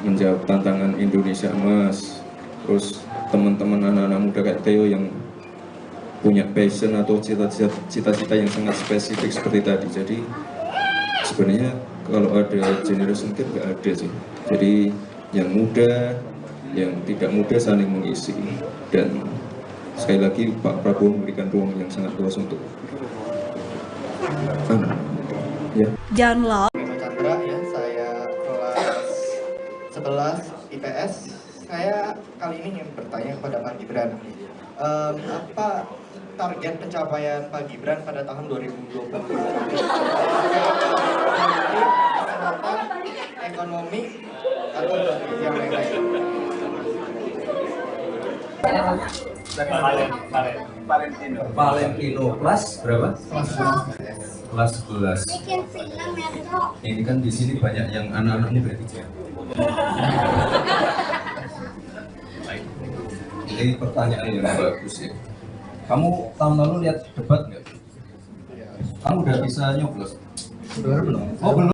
menjawab tantangan Indonesia Emas. Terus teman-teman anak-anak muda kayak Theo yang punya passion atau cita-cita yang sangat spesifik seperti tadi. Jadi sebenarnya kalau ada generation gap nggak ada sih. Jadi yang muda, yang tidak muda saling mengisi. Dan sekali lagi Pak Prabowo memberikan ruang yang sangat luas untuk anak. Ya. Jangan lupa. Chandra ya, saya kelas 11 IPS. Saya kali ini ingin bertanya kepada Pak Gibran. Apa target pencapaian Pak Gibran pada tahun 2020? Kesehatan, ekonomi, atau yang lain-lain? Valentino kelas berapa? Kelas 11. Ini kan di sini banyak yang anak-anak muda juga. Ini pertanyaan yang bagus ya. Kamu tahun lalu lihat debat nggak? Kamu udah bisa nyoblos? Belum. Oh belum.